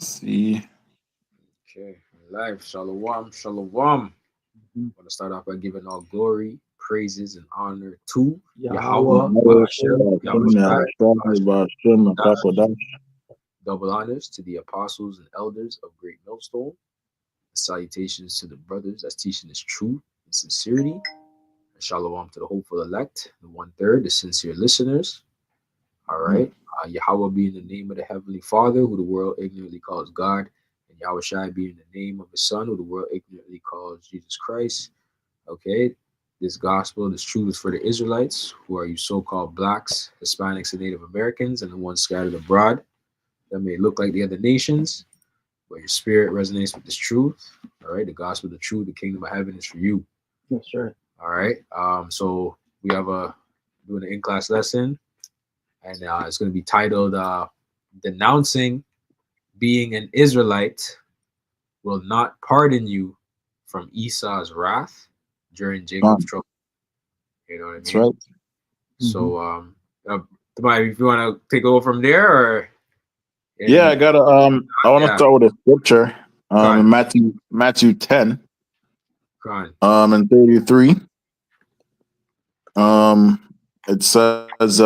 see. Okay, live. Shalom, shalom. Mhm. I want to start off by giving all glory, praises, and honor to Yahweh, Yahweh, Bashem, Yahweh Shai, Papa Dash. double honors to the apostles and elders of Great Millstone. Salutations to the brothers that's teaching this truth and sincerity. And shalom to the hopeful elect, the one third, the sincere listeners. All right. Yahweh being the name of the Heavenly Father, who the world ignorantly calls God, and Yahweh Shai being the name of his Son, who the world ignorantly calls Jesus Christ. Okay. This gospel, this truth is for the Israelites, who are you so-called blacks, Hispanics, and Native Americans, and the ones scattered abroad that may look like the other nations, but your spirit resonates with this truth. All right. The gospel, the truth, the kingdom of heaven is for you. That's right. All right. So we have doing an in-class lesson, and it's going to be titled Denouncing Being an Israelite Will Not Pardon You from Esau's Wrath During Jacob's Trouble. You know what I mean? That's right. So, Tobias, if you want to take over from there, or Yeah, I gotta I want to start with a scripture. In Matthew 10, and 33. It says,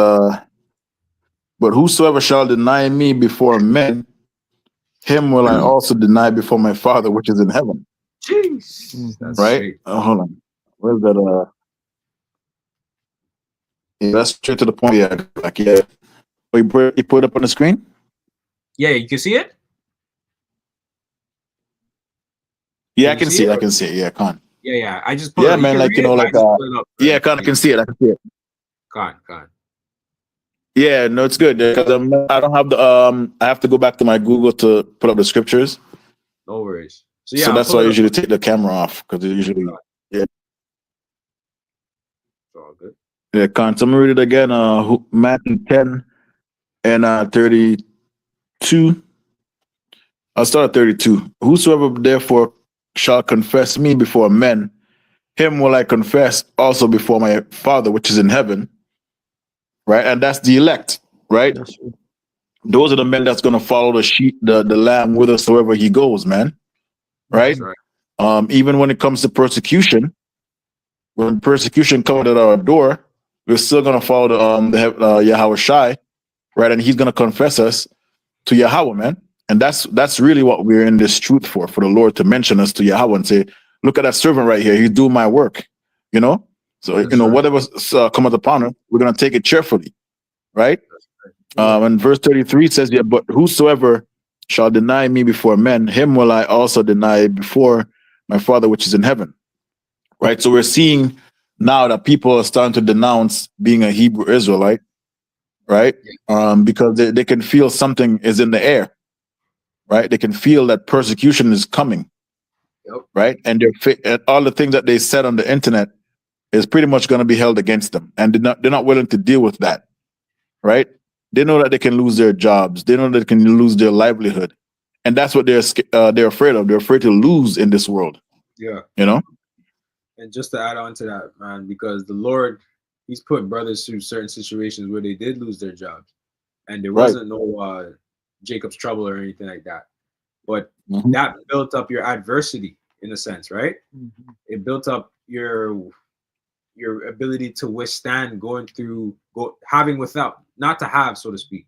but whosoever shall deny me before men, him will I also deny before my Father which is in heaven. Jeez, that's right. Hold on. Where's that? Yeah, that's straight to the point. Yeah, like yeah. You put it up on the screen. Yeah, you can see it. Yeah, I can see it. I can see it. Yeah, con. Yeah. I just put man, like like yeah, con. I can see it. I can see it. Con. Yeah, no, it's good because I don't have the I have to go back to my Google to put up the scriptures. No worries. So that's why I usually take the camera off because it usually yeah. It's all good. Yeah, con. So I'm gonna read it again. Matthew 10 and 32. I'll start at 32. Whosoever therefore shall confess me before men, him will I confess also before my Father which is in heaven. Right, and that's the elect, right? Those are the men that's gonna follow the sheep, the lamb whithersoever he goes, man. Right? Even when it comes to persecution, when persecution comes at our door, we're still gonna follow the Yahweh Shai, right? And he's gonna confess us to Yahweh, man. And that's really what we're in this truth for the Lord to mention us to Yahweh and say, look at that servant right here, he's doing my work, you know. So whatever cometh upon us, we're gonna take it cheerfully, right? And verse 33 says, yeah, but whosoever shall deny me before men, him will I also deny before my Father which is in heaven. Right. So we're seeing now that people are starting to denounce being a Hebrew Israelite, right? Because they can feel something is in the air, right? They can feel that persecution is coming, right? And all the things that they said on the internet is pretty much going to be held against them, and they're not willing to deal with that, right? They know that they can lose their jobs. They know that they can lose their livelihood, and that's what they're afraid of. They're afraid to lose in this world. Yeah, you know. And just to add on to that, man, because the Lord, he's put brothers through certain situations where they did lose their jobs, and there wasn't no Jacob's trouble or anything like that. But that built up your adversity in a sense, right? It built up your ability to withstand having without, not to have, so to speak,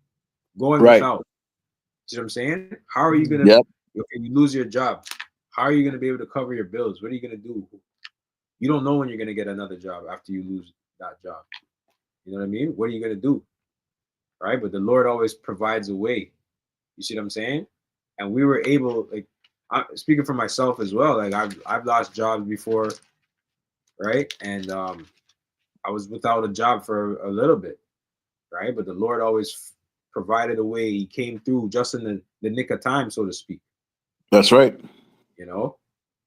going without. See what I'm saying? How are you gonna? Okay, you lose your job. How are you gonna be able to cover your bills? What are you gonna do? You don't know when you're gonna get another job after you lose that job. You know what I mean? What are you gonna do? Right? But the Lord always provides a way. You see what I'm saying? And we were able, like, speaking for myself as well. Like I've lost jobs before, right? And I was without a job for a little bit, right? But the Lord always provided a way. He came through just in the nick of time, so to speak. That's right. You know,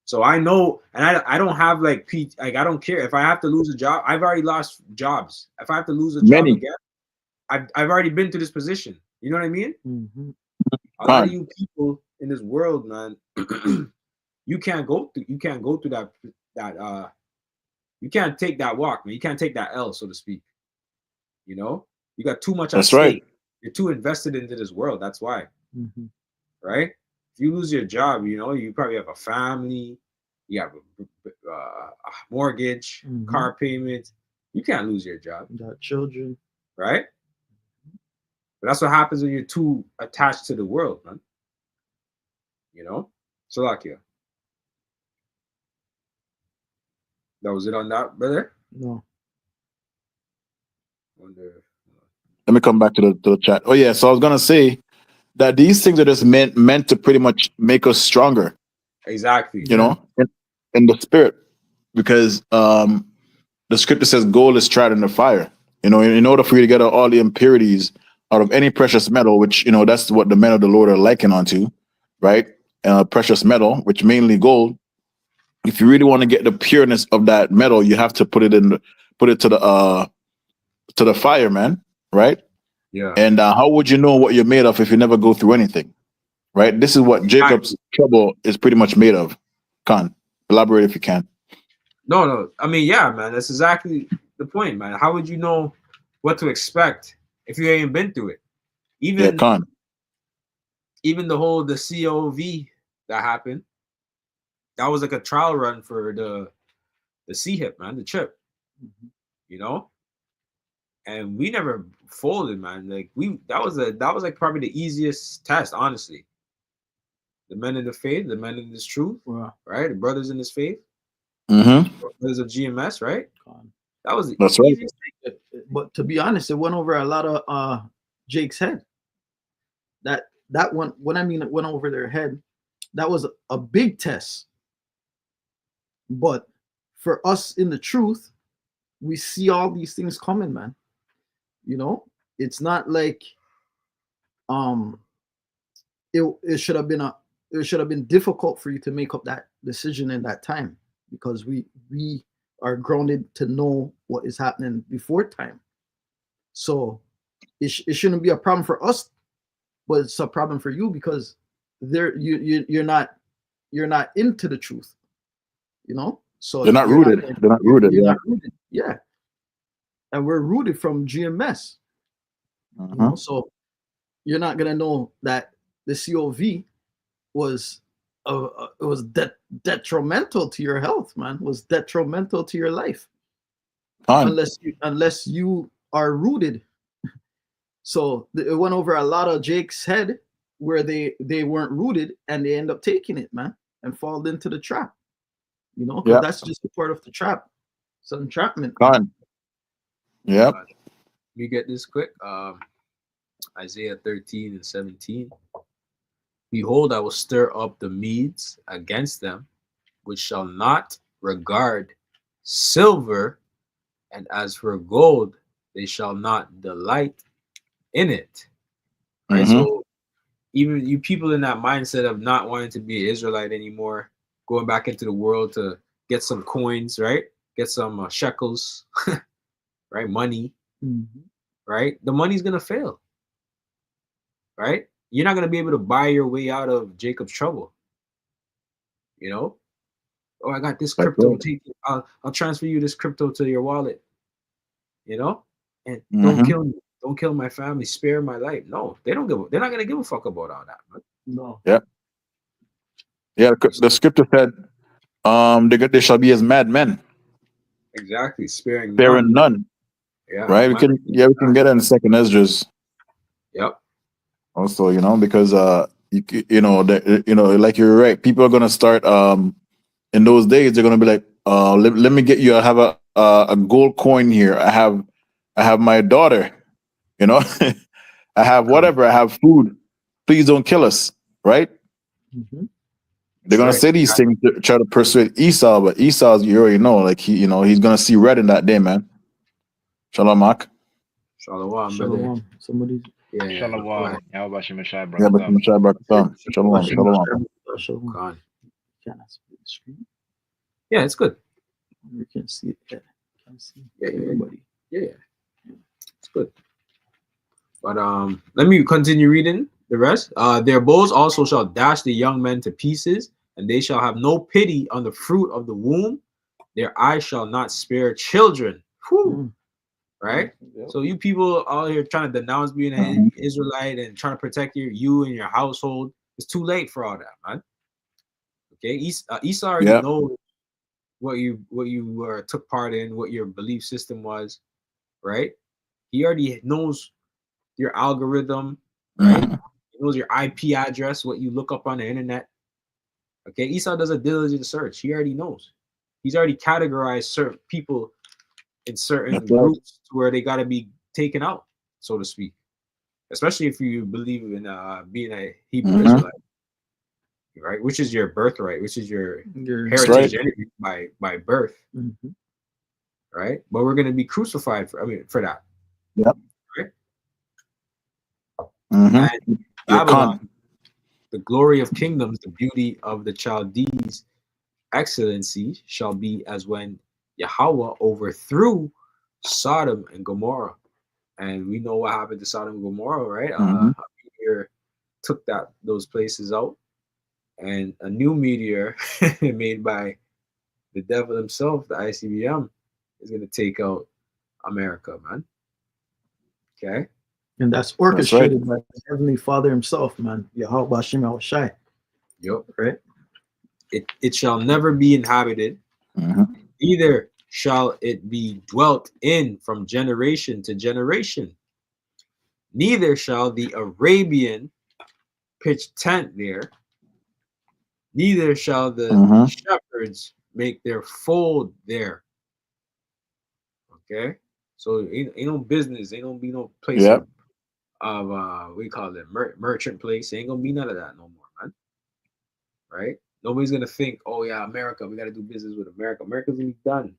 so I know, and I don't have like I don't care if I have to lose a job. I've already lost jobs. If I have to lose a job again, I've already been to this position. You know what I mean? A lot of you people in this world, man, you can't go through that you can't take that walk, man. You can't take that L, so to speak. You know, you got too much at stake. You're too invested into this world. That's why. Right? if you lose your job, you know, you probably have a family, you have a mortgage, car payment. You can't lose your job. You got children. Right? But that's what happens when you're too attached to the world, man. You know? Salakia. That was it on that, brother? No. Wonder. Let me come back to the chat. Oh yeah, so I was gonna say that these things are just meant to pretty much make us stronger. Exactly. You know, in the spirit, because the scripture says gold is tried in the fire. You know, in order for you to get all the impurities out of any precious metal, which, you know, that's what the men of the Lord are likened onto, right? Precious metal, which mainly gold. If you really want to get the pureness of that metal, you have to put it to the fire, man, right? Yeah. And how would you know what you're made of if you never go through anything, right? This is what Jacob's trouble is pretty much made of. Khan, elaborate if you can. No. I mean, yeah, man. That's exactly the point, man. How would you know what to expect if you ain't been through it? Even the whole COV that happened, that was like a trial run for the C-hip, man, the chip. You know? And we never folded, man. Like that was like probably the easiest test, honestly. The men in the faith, the men in this truth, right? The brothers in this faith, brothers of GMS, right? That was the easiest thing. But to be honest, it went over a lot of Jake's head. That one, when I mean it went over their head, that was a big test. But for us in the truth, we see all these things coming, man. You know, it's not like it should have been difficult for you to make up that decision in that time, because we are grounded to know what is happening before time. So it shouldn't be a problem for us, but it's a problem for you because you're not into the truth, you know. So they're not rooted. They're not rooted. You're not rooted. Yeah. And we're rooted from GMS. You know? So you're not gonna know that the COV was detrimental to your health, man. Was detrimental to your life, unless you are rooted. So it went over a lot of Jake's head where they weren't rooted, and they end up taking it, man, and fall into the trap. You know, because that's just a part of the trap. It's an entrapment. Yep. Let me get this quick. Isaiah 13:17. Behold, I will stir up the Medes against them, which shall not regard silver, and as for gold, they shall not delight in it. Right? So even you people in that mindset of not wanting to be an Israelite anymore, going back into the world to get some coins, right? Get some shekels, right? Money, right? The money's gonna fail, right? You're not gonna be able to buy your way out of Jacob's trouble. You know? Oh, I got this crypto. I'll transfer you this crypto to your wallet. You know? And don't kill me. Don't kill my family. Spare my life. No, they're not gonna give a fuck about all that, man. No. Yeah. Yeah. The scripture said, they shall be as madmen. Exactly. Sparing none. Yeah. Right. We can get that in Second Esdras. Yep. Also, you know, because like you're right. People are gonna start in those days. They're gonna be like, let me get you. I have a gold coin here. I have my daughter. You know, I have whatever. I have food. Please don't kill us. Right. They're gonna say these things to try to persuade Esau, but Esau's, you already know, like he's gonna see red in that day, man. Shalom, Mark. Shalom, brother. Somebody. Yeah. Shalom. Yeah, but Shalom. Shalom. Yeah, it's good. You can see it. Can't see everybody. Yeah. It's good. But let me continue reading the rest. Their bows also shall dash the young men to pieces, and they shall have no pity on the fruit of the womb. Their eyes shall not spare children. Right? So you people out here trying to denounce being an Israelite and trying to protect you and your household, It's too late for all that, man. Okay, Esau already knows what you took part in, what your belief system was, right? He already knows your algorithm, right? He knows your IP address, what you look up on the internet. Okay, Esau does a diligent search. He already knows. He's already categorized certain people in certain groups to where they got to be taken out, so to speak. Especially if you believe in being a Hebrew Israelite, right? Which is your birthright, which is your heritage by birth, right? But we're going to be crucified for that. Yep. Right? And Babylon, the glory of kingdoms, the beauty of the Chaldees, excellency shall be as when Yahweh overthrew Sodom and Gomorrah. And we know what happened to Sodom and Gomorrah, right? A meteor took those places out, and a new meteor made by the devil himself, the ICBM, is going to take out America, man. Okay? And that's orchestrated by the Heavenly Father himself, man. Yahweh Hashem Yahushai. Yep. Right? It shall never be inhabited, either shall it be dwelt in from generation to generation. Neither shall the Arabian pitch tent there, neither shall the shepherds make their fold there. Okay? So ain't no business, ain't gonna be no place of we call it merchant place. Ain't gonna be none of that no more, man. Right? Nobody's gonna think, oh yeah, America, we gotta do business with America. America's gonna be done.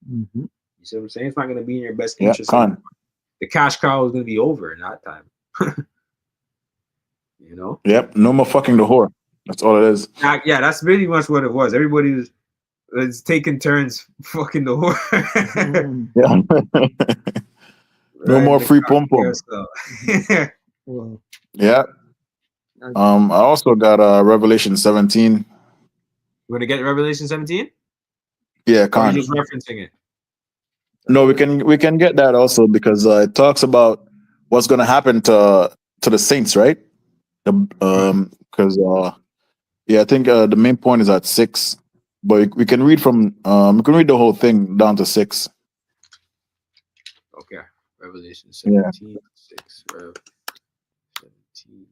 You see what I'm saying? It's not gonna be in your best interest. The cash cow is gonna be over in that time. You know? Yep. No more fucking the whore. That's all it is. Yeah, that's pretty much what it was. Everybody was taking turns fucking the whore. No more free pom pom. Yeah. I also got Revelation 17. You want to get Revelation 17? Yeah, or are you just referencing it? No, we can get that also because it talks about what's going to happen to the saints, right? Because I think the main point is at 6, but we can read from we can read the whole thing down to 6. Okay, Revelation 17, 6, Rev 17.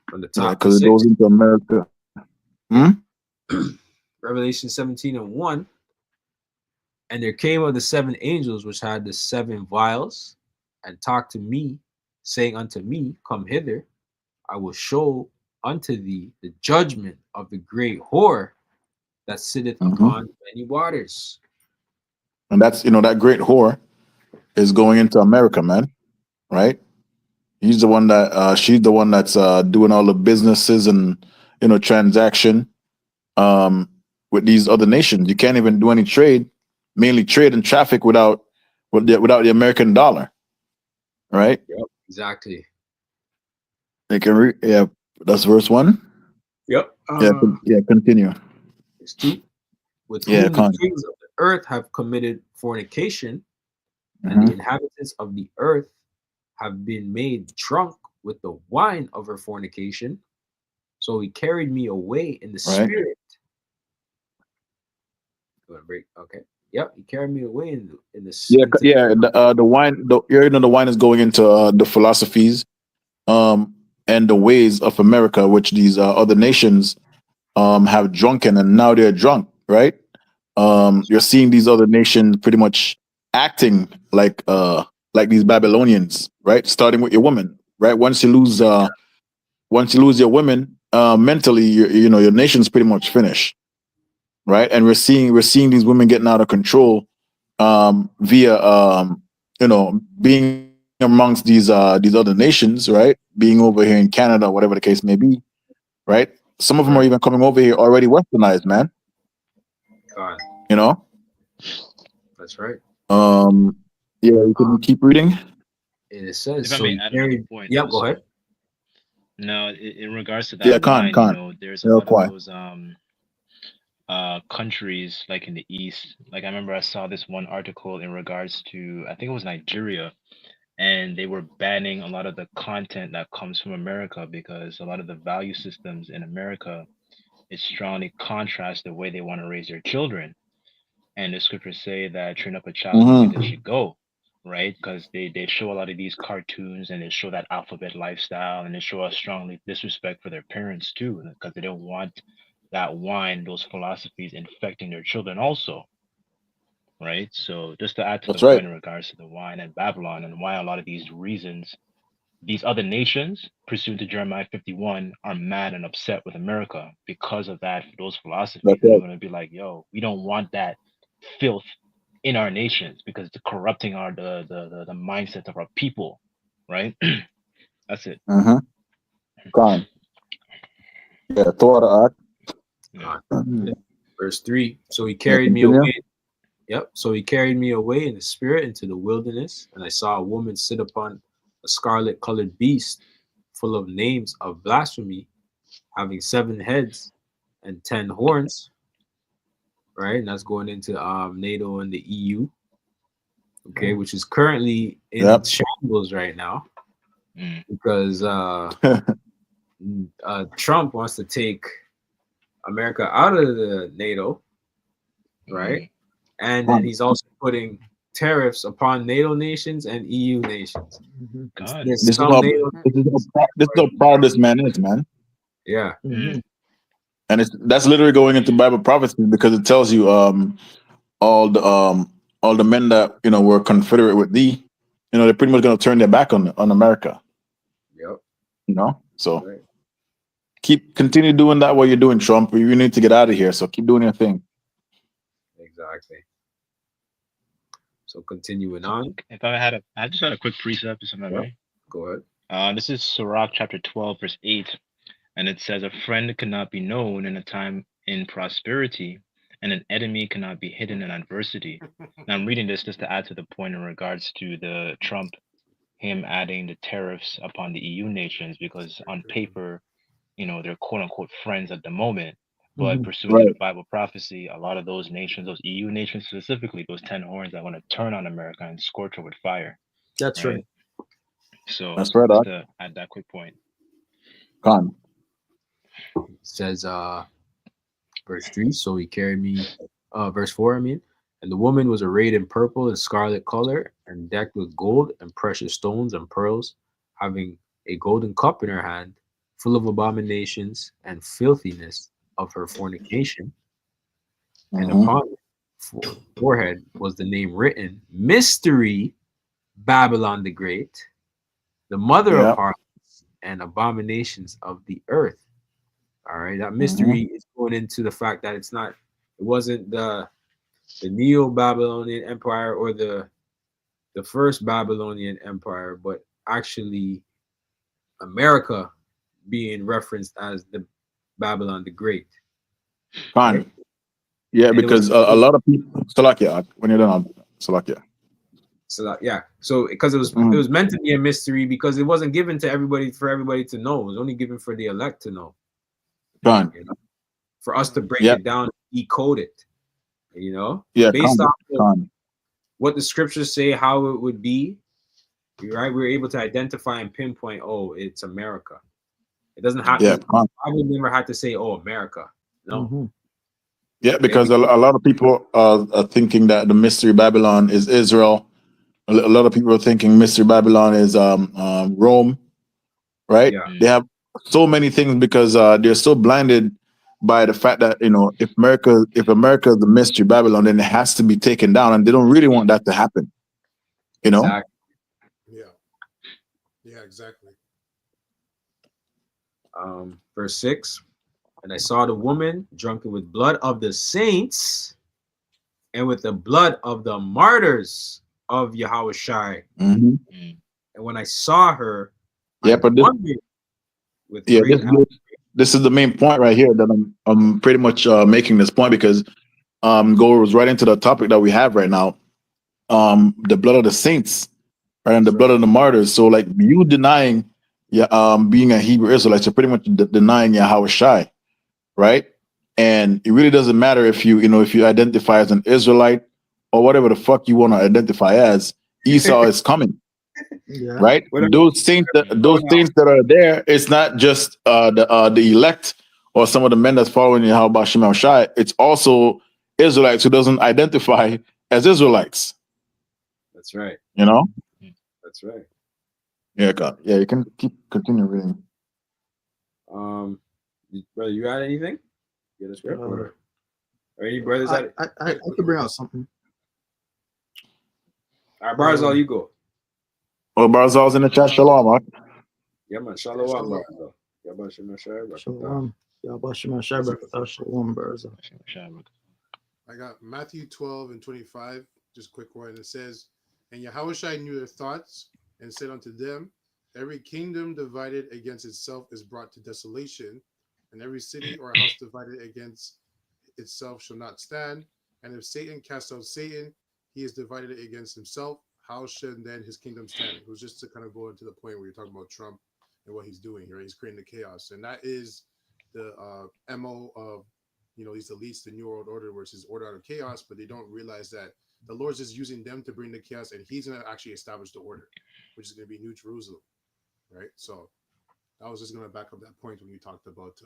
From the top, because it goes into America. Revelation 17 and 1. And there came of the 7 angels which had the 7 vials, and talked to me, saying unto me, Come hither, I will show unto thee the judgment of the great whore that sitteth upon many waters. And that's, that great whore is going into America, man. Right? He's the one that she's the one that's doing all the businesses and transaction with these other nations. You can't even do any trade, mainly trade and traffic without the American dollar. Right? Yep, exactly. They can that's verse 1. Yep. Continue. Verse 2. With whom the kings of the earth have committed fornication, and the inhabitants of the earth have been made drunk with the wine of her fornication. So he carried me away in the spirit. You want to break? Okay. Yep, he carried me away in the spirit. The wine. The wine is going into the philosophies, and the ways of America, which these other nations have drunken, and now they're drunk. Right? You're seeing these other nations pretty much acting like these Babylonians, right? Starting with your women, right? Once you lose your women, mentally, your nation's pretty much finished, right? And we're seeing these women getting out of control via being amongst these other nations, right? Being over here in Canada, whatever the case may be, right? Some of them are even coming over here already westernized, man. That's right. You can keep reading. And it says, if I may add another point. Yeah, go ahead. No, in regards to that wine, there's a lot of those countries like in the East. Like I remember I saw this one article in regards to, I think it was Nigeria, and they were banning a lot of the content that comes from America because a lot of the value systems in America is strongly contrast the way they want to raise their children. And the scriptures say that train up a child in the way they should go, right? Because they show a lot of these cartoons and they show that alphabet lifestyle, and they show a strongly disrespect for their parents too, because they don't want that wine, those philosophies infecting their children also, right? So just to add to the point in regards to the wine and Babylon and why a lot of these reasons, these other nations, pursuant to Jeremiah 51, are mad and upset with America because of that, those philosophies. They're going to be like, yo, we don't want that filth in our nations because it's corrupting our the mindset of our people, right? That's it. Gone. Yeah, thought Verse 3. So he carried me away. Yep. So he carried me away in the spirit into the wilderness, and I saw a woman sit upon a scarlet colored beast full of names of blasphemy, having 7 heads and 10 horns. Right, and that's going into NATO and the EU. Okay, which is currently in shambles right now because Trump wants to take America out of the NATO, right? And then he's also putting tariffs upon NATO nations and EU nations. This is how proud this man is, man. Yeah. And that's literally going into Bible prophecy because it tells you all the men that were confederate with thee, they're pretty much going to turn their back on America. Yep. So continue doing that while you're doing, Trump. You need to get out of here, so keep doing your thing. Exactly. So continuing on. If I just had a quick precept, if I'm right. Go ahead. This is Sirach chapter 12, verse 8. And it says, a friend cannot be known in a time in prosperity, and an enemy cannot be hidden in adversity. Now I'm reading this just to add to the point in regards to the Trump, him adding the tariffs upon the EU nations, because on paper, they're quote unquote friends at the moment. But pursuant to the Bible prophecy, a lot of those nations, those EU nations specifically, those 10 horns that want to turn on America and scorch her with fire. That's right. That's So right, just to add that quick point. Gone. It says verse 3, so he carried me verse 4, and the woman was arrayed in purple and scarlet color and decked with gold and precious stones and pearls, having a golden cup in her hand full of abominations and filthiness of her fornication, and upon her forehead was the name written, Mystery Babylon the Great, the mother of harlots and abominations of the earth. All right, that mystery is going into the fact that it wasn't the Neo-Babylonian Empire or the first Babylonian Empire, but actually America being referenced as the Babylon the Great. Fine. Right? Yeah, because a lot of people, Salakia, when you're done, Salakia. So yeah, so because it was meant to be a mystery because it wasn't given to everybody for everybody to know. It was only given for the elect to know. Fine. For us to break it down, decode it. Based off of what the scriptures say, how it would be. Right, we're able to identify and pinpoint. Oh, it's America. It doesn't have to. I would never have to say, "Oh, America." No. Yeah, because a lot of people are thinking that the Mystery Babylon is Israel. A lot of people are thinking Mystery Babylon is Rome. Right? Yeah. They have so many things because they're so blinded by the fact that if America is the Mystery Babylon, then it has to be taken down, and they don't really want that to happen. Exactly. Yeah, exactly. Verse 6, and I saw the woman drunken with blood of the saints and with the blood of the martyrs of Yahushua. And when I saw her, this is the main point right here that I'm pretty much making this point because goes right into the topic that we have right now. The blood of the saints. And the blood of the martyrs. So, like you denying, being a Hebrew Israelite, you're pretty much denying Yahushua, right? And it really doesn't matter if you identify as an Israelite or whatever the fuck you want to identify as. Esau is coming. Yeah. right? Those saints that are there, it's not just the elect or some of the men that's following Yahweh Shem Shai. It's also Israelites who doesn't identify as Israelites. That's right. You know? That's right. Yeah, God. Yeah, you can continue reading. Brother, you got anything? Get a script or any brothers? I could bring out something. All right, Barzal, you go. Well, Barzal's in the chat. Shalom, huh? Yeah, man. Shalom, Barzal. Yeah, man. Shalom. Yabashima Shabbat. Shalom, Barzal. I got Matthew 12 and 25, just a quick one. It says, and Yahushua knew their thoughts and said unto them, every kingdom divided against itself is brought to desolation, and every city or house divided against itself shall not stand. And if Satan cast out Satan, he is divided against himself. How should then his kingdom stand? It was just to kind of go into the point where you're talking about Trump and what he's doing here. He's creating the chaos. And that is the MO of, these elites, the New World Order, which is order out of chaos, but they don't realize that the Lord's just using them to bring the chaos, and he's going to actually establish the order, which is going to be New Jerusalem, right? So I was just going to back up that point when you talked about,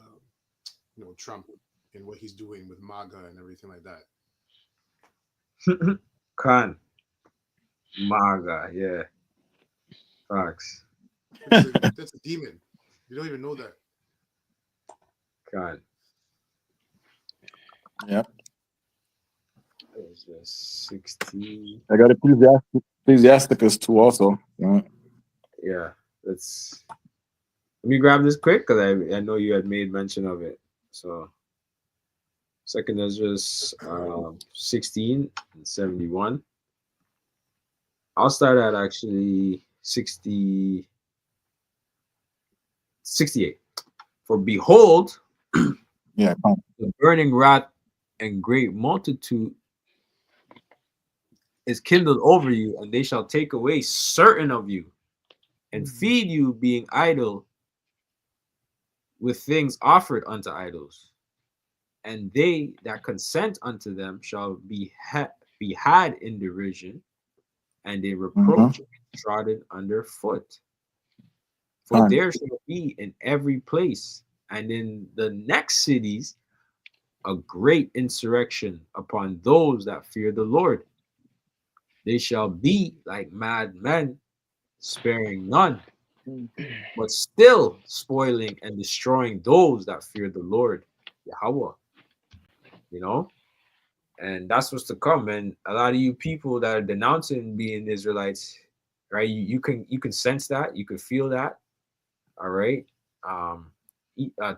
Trump and what he's doing with MAGA and everything like that. Khan. MAGA, yeah. Facts. That's a demon. You don't even know that. Khan. Yep. There's just 16. I got Ecclesiasticus too also. Yeah. Let me grab this quick because I know you had made mention of it. So second is just 16 and 71. I'll start at actually 68. For behold, yeah, the burning wrath and great multitude is kindled over you, and they shall take away certain of you, and feed you, being idle, with things offered unto idols. And they that consent unto them shall be had in derision, and in reproach trodden under foot. For there shall be in every place and in the next cities a great insurrection upon those that fear the Lord. They shall be like mad men, sparing none, but still spoiling and destroying those that fear the Lord, Yahweh. And that's what's to come. And a lot of you people that are denouncing being Israelites, right? You can sense that, you can feel that. All right.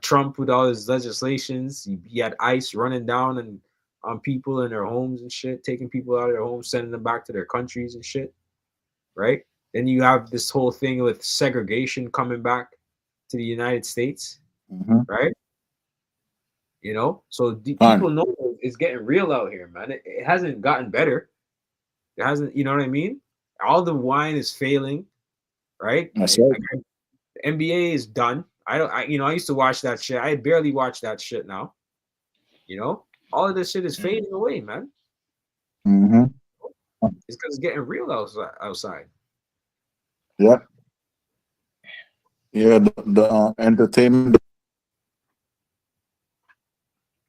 Trump with all his legislations, he had ICE running down and on people in their homes and shit, taking people out of their homes, sending them back to their countries and shit. Right. Then you have this whole thing with segregation coming back to the United States. Right. So people know it's getting real out here, man. It hasn't gotten better. It hasn't, you know what I mean? All the wine is failing, right? That's right. The NBA is done. I used to watch that shit. I barely watch that shit now. All of this shit is fading away, man. It's because it's getting real outside. Yeah. Yeah, the entertainment.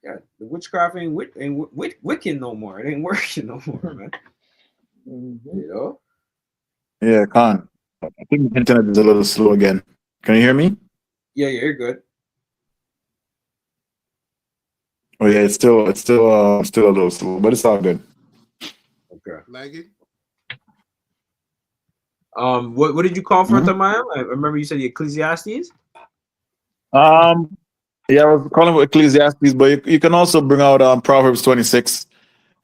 Yeah, the witchcraft ain't wicking no more. It ain't working no more, man. Yeah, Khan. I think the internet is a little slow again. Can you hear me? Yeah, you're good. Oh yeah, it's still a little slow, but it's all good. Okay. Lagging. What did you call for Tamayam? I remember you said the Ecclesiastes. Yeah, I was calling for Ecclesiastes, but you can also bring out Proverbs 26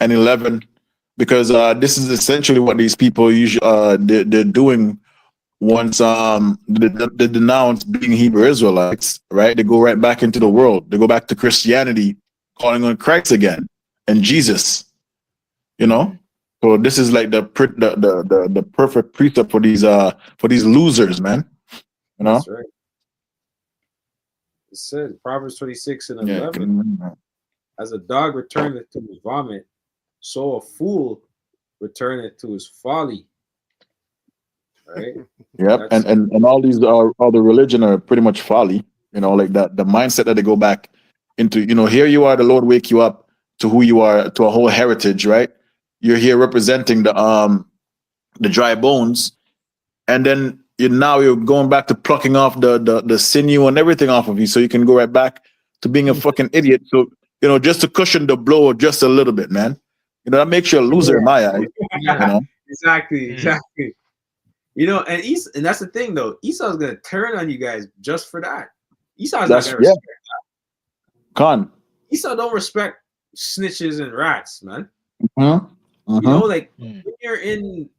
and 11, because this is essentially what these people usually they're doing once they denounce being Hebrew Israelites, right? They go right back into the world. They go back to Christianity, calling on Christ again and Jesus. So this is like the perfect precept for these losers, man. That's right. It says Proverbs 26 and 11. As a dog returneth to his vomit, so a fool returneth to his folly. right? Yep, That's and all these other religion are pretty much folly. Like that, the mindset that they go back into. Here you are, the Lord wake you up to who you are, to a whole heritage, right? You're here representing the dry bones, and then you're going back to plucking off the sinew and everything off of you, so you can go right back to being a fucking idiot. So just to cushion the blow just a little bit, man. That makes you a loser in my eyes. Yeah. exactly. And that's the thing though. Esau's gonna turn on you guys just for that. Esau's not gonna respect Con. Esau don't respect snitches and rats, man. Mm-hmm. Like when you're in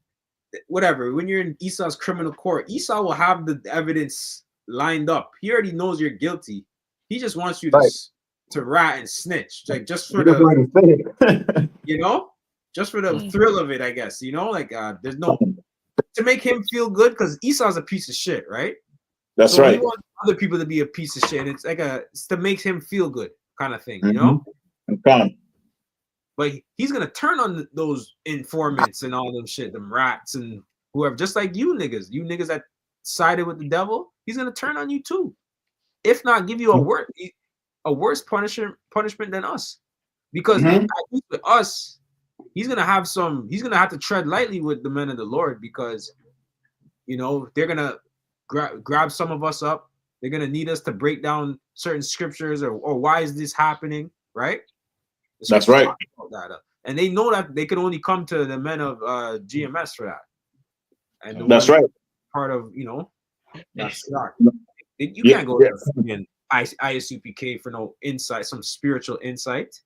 when you're in Esau's criminal court, Esau will have the evidence lined up. He already knows you're guilty. He just wants you to rat and snitch, like just for the just for the thrill of it, I guess. There's no to make him feel good, because Esau's a piece of shit, right? That's right. He wants other people to be a piece of shit. And it's like it's to make him feel good kind of thing, But he's gonna turn on those informants and all them shit, them rats and whoever, just like you niggas that sided with the devil. He's gonna turn on you too, if not give you a worse punishment than us, because at least with us, he's gonna have to tread lightly with the men of the Lord, because they're gonna grab some of us up. They're gonna need us to break down certain scriptures or why is this happening, right? That's right. And they know that they can only come to the men of GMS for that. And that's right. Part of that's not. You can't go to ISUPK for no insight, some spiritual insight.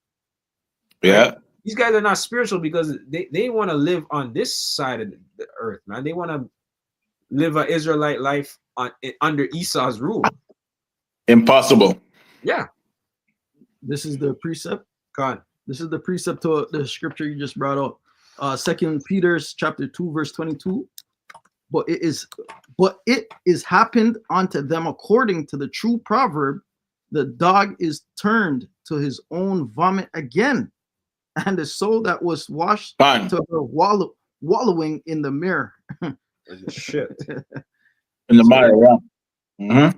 Yeah. Right? These guys are not spiritual because they want to live on this side of the earth, man. They want to live an Israelite life under Esau's rule. Impossible. Yeah. This is the precept. God. This is the precept to the scripture you just brought up. 2 Peter chapter 2, verse 22. But it is happened unto them according to the true proverb, the dog is turned to his own vomit again, and the soul that was washed to her wallowing in the mirror. Shit. In the mire, yeah.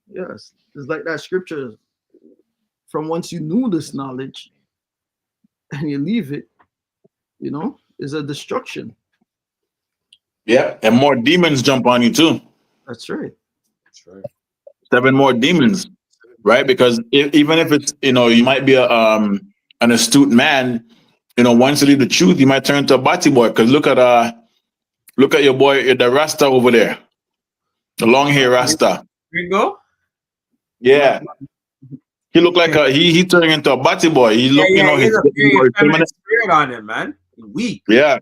Yes, it's like that scripture. From once you knew this knowledge and you leave it, is a destruction. Yeah, and more demons jump on you too. That's right. 7 more demons, right? Because even if it's you might be an astute man, once you leave the truth, you might turn into a batty boy. Because look at your boy, the Rasta over there, the long hair Rasta. Gringo? Yeah. He looked like he turning into a batty boy. He look, he's a very feminine spirit on him, man. He's weak. Yeah.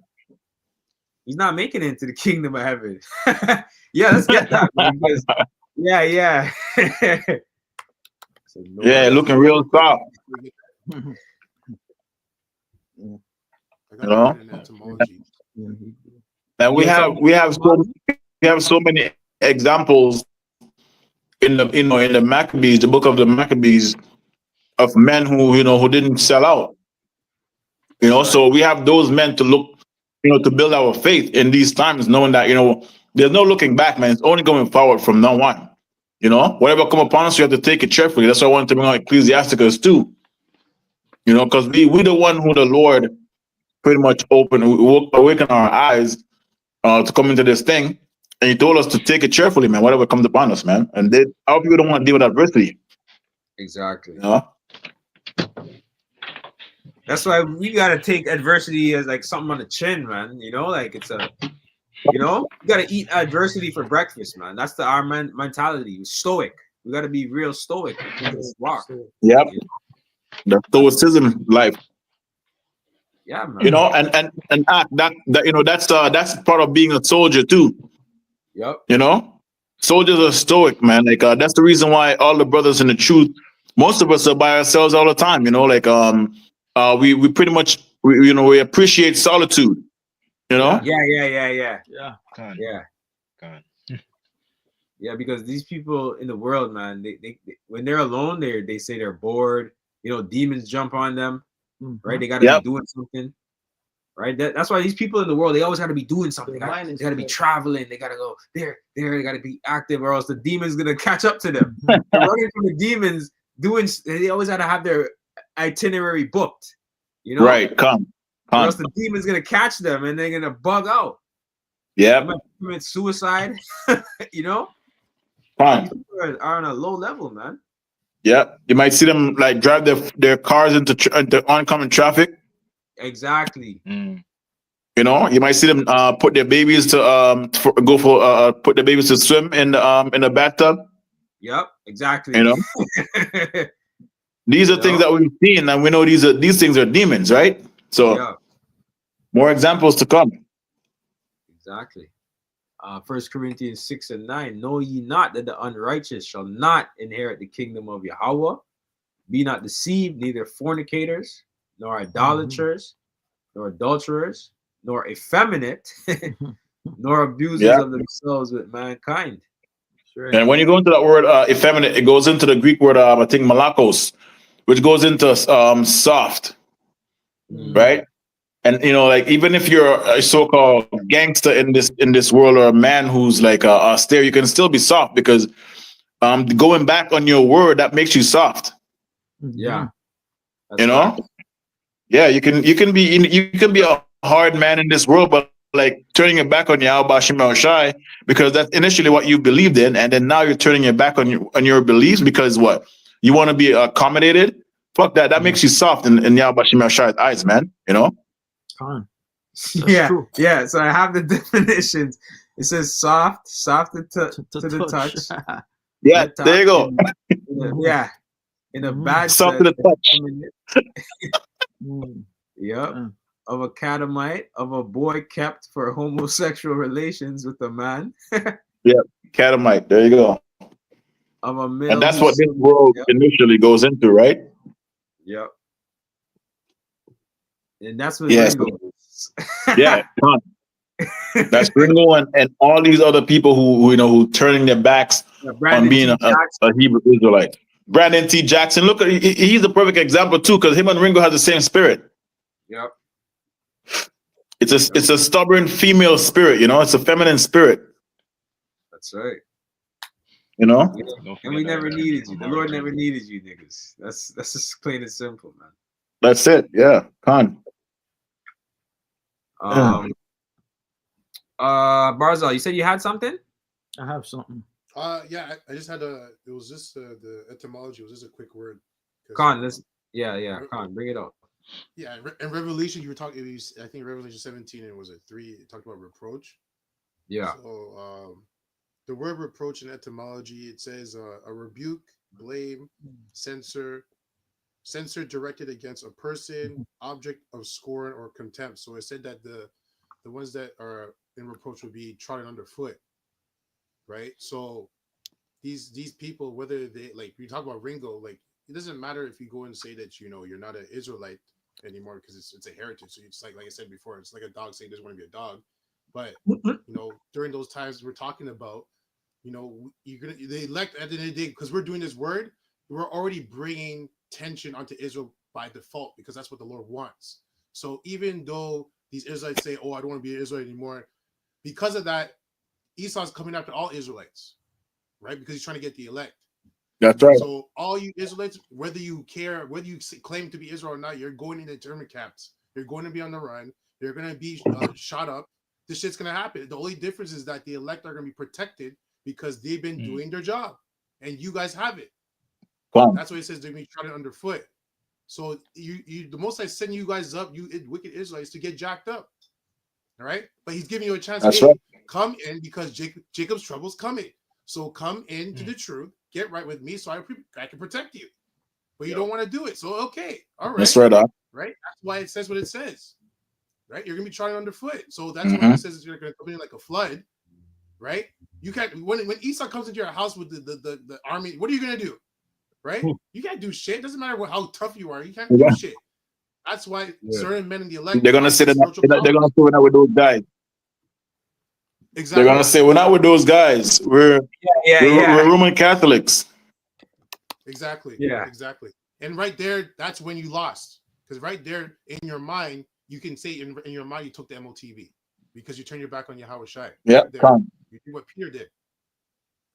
He's not making it into the kingdom of heaven. Yeah, let's get that. Because, yeah. So yeah, looking real soft. And we have so many examples in the Maccabees, the book of the Maccabees, of men who didn't sell out. So we have those men to look, to build our faith in these times, knowing that there's no looking back, man. It's only going forward from now on. Whatever come upon us, you have to take it cheerfully. That's why I wanted to bring out Ecclesiasticus too. Because we the one who the Lord pretty much awaken our eyes to come into this thing, and He told us to take it cheerfully, man. Whatever comes upon us, man. And our people don't want to deal with adversity. Exactly. That's why we gotta take adversity as like something on the chin, man. Like it's you gotta eat adversity for breakfast, man. That's our mentality. We're stoic. We gotta be real stoic. Yep. The stoicism life. Yeah, man. And act that's part of being a soldier too. Yep. Soldiers are stoic, man. Like that's the reason why all the brothers in the truth, most of us are by ourselves all the time. We pretty much we appreciate solitude. Yeah. Yeah, because these people in the world, man, they when they're alone, they say they're bored. Demons jump on them, right? They gotta be doing something. right? That's why these people in the world, they always got to be doing something. They Their mind is got to be clear. traveling. They got to go there. They got to be active, or else the demon's gonna catch up to them. They're running from the demons. They always got to have their itinerary booked, you know? Right. Come. Or else the demon's gonna catch them and they're gonna bug out. Yeah. They might commit suicide, you know? Come. People are on a low level, man. Yeah. You might see them like drive their cars into oncoming traffic. Exactly. You know, you might see them put their babies to put their babies to swim in the bathtub. Yep, exactly. You know, these are things that we've seen, and we know these things are demons, right? So, yeah, more examples to come. exactly. 1 Corinthians 6:9. Know ye not that the unrighteous shall not inherit the kingdom of Yahweh? Be not deceived, neither fornicators, nor idolaters, nor adulterers, nor effeminate, nor abusers of themselves with mankind. Right. And when you go into that word effeminate, it goes into the Greek word I think malakos, which goes into soft, right? And you know, like even if you're a so-called gangster in this world, or a man who's like austere, you can still be soft, because going back on your word, that makes you soft. Yeah, you know, right. Yeah, you can be a hard man in this world, but like turning your back on Yahweh Shem Shai, because that's initially what you believed in, and then now you're turning your back on your beliefs because what you want to be accommodated. Fuck that. That makes you soft in Yahweh Shem Shai's eyes, man. You know. Yeah, true. Yeah. So I have the definitions. It says soft to the touch. Yeah, there you go. Yeah, in a bad soft sense, to the touch. Yep. Of a catamite, of a boy kept for homosexual relations with a man. Yeah, catamite. There you go. Of a male, and that's what this world initially goes into, right? Yep. And that's what Ringo is. Yeah, that's Ringo and all these other people who turning their backs on being a Hebrew Israelite. Brandon T. Jackson, look, he's the perfect example too, because him and Ringo have the same spirit. Yep. It's a stubborn female spirit, you know. It's a feminine spirit. That's right. You know. And we never needed you. The Lord never needed you, niggas. That's just plain and simple, man. That's it. Yeah. Barzal, you said you had something? I have something. Yeah, I just had it was just the etymology was just a quick word. Khan, Khan, bring it up. Yeah, in Revelation you were talking. I think Revelation 17 and was it 3? It talked about reproach. Yeah. So the word reproach in etymology, it says a rebuke, blame, censure directed against a person, object of scorn or contempt. So it said that the ones that are in reproach would be trodden underfoot, right? So these people, whether they like, we talk about Ringo, like it doesn't matter if you go and say that you're not an Israelite anymore because it's a heritage. So it's like I said before, it's like a dog saying doesn't want to be a dog. But during those times we're talking about, they elect at the end of the day, because we're doing this word, we're already bringing tension onto Israel by default, because that's what the Lord wants. So even though these Israelites say, "Oh, I don't want to be an Israelite anymore," because of that, Esau's coming after all Israelites, right? Because he's trying to get the elect. That's right. So all you Israelites, whether you claim to be Israel or not, you're going into internment camps. You're going to be on the run. You're going to be shot up. This shit's going to happen. The only difference is that the elect are going to be protected because they've been doing their job, and you guys have it. Wow. That's why it says they're going to be trodden underfoot. So the Most High sending you guys up, you wicked Israelites, to get jacked up. All right, but He's giving you a chance. That's right. Come in, because Jacob's trouble's coming. So come into the truth, get right with me, so I can protect you. But you don't want to do it. So okay, all right. That's right. Right. That's why it says what it says. Right. You're gonna be trodden underfoot. So that's why it says you're gonna come in like a flood. Right. You can't when Esau comes into your house with the army. What are you gonna do? Right. You can't do shit. It doesn't matter how tough you are. You can't do shit. That's why certain men in the elect, they're gonna say that we're not with those guys. Exactly. They're gonna say we're not with those guys. We're Roman Catholics. Exactly. Yeah. Exactly. And right there, that's when you lost, because right there in your mind, you can say in your mind you took the MOTB because you turn your back on Yahweh Shai. Yeah, come. You do what Peter did,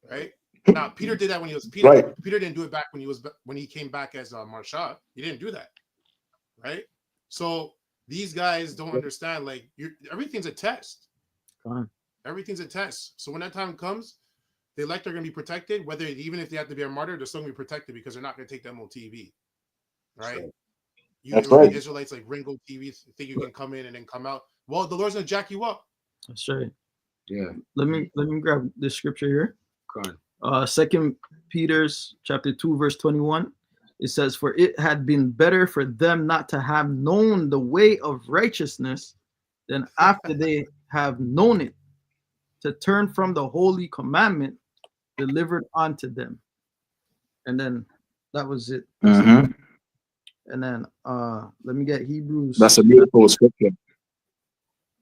right? Now Peter did that when he was Peter. Right. Peter didn't do it back when he came back as Marsha. He didn't do that, right? So these guys don't understand. Like everything's a test. Everything's a test. So when that time comes, the elect are going to be protected. Whether even if they have to be a martyr, they're still going to be protected because they're not going to take the MOTV, right? That's right. Israelites like Ringo TV think you can come in and then come out. Well, the Lord's going to jack you up. That's right. Yeah. Let me grab this scripture here. Come on. 2 Peter's chapter 2 verse 21. It says, "For it had been better for them not to have known the way of righteousness than after they have known it, to turn from the holy commandment delivered unto them." And then that was it. Mhm. And then let me get Hebrews. That's a beautiful scripture.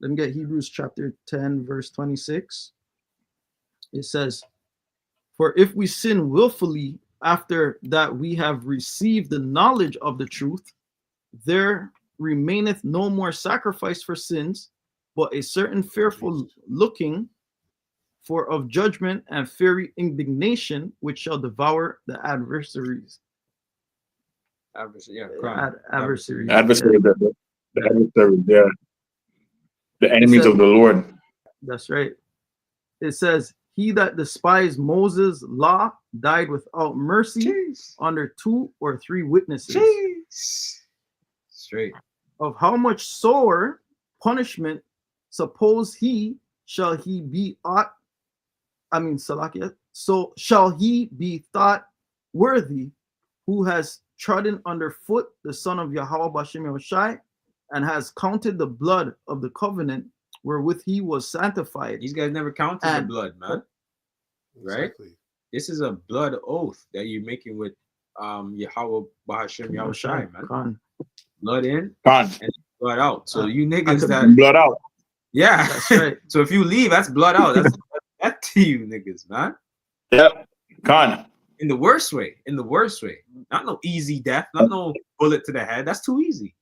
Let me get Hebrews chapter 10 verse 26. It says, "For if we sin willfully after that we have received the knowledge of the truth, there remaineth no more sacrifice for sins, but a certain fearful looking for of judgment and fiery indignation, which shall devour the adversaries." Adversary, yeah. Adversaries. Adversary, the adversary, yeah. The enemies of the Lord. That's right. It says, "He that despised Moses' law died without mercy under 2 or 3 witnesses." Straight. "Of how much sore punishment suppose shall he be Salakia, so shall he be thought worthy who has trodden underfoot the son of Yahweh Bashem Yahushai, and has counted the blood of the covenant wherewith he was sanctified." These guys never counted the blood, man. Right? Exactly. This is a blood oath that you're making with Yahweh Bahashem Yahushai, man. Blood in and blood out. So you niggas that blood out. Yeah. That's right. So if you leave, that's blood out. That's that to you niggas, man. Yep. Con. In the worst way. In the worst way. Not no easy death, not no bullet to the head. That's too easy.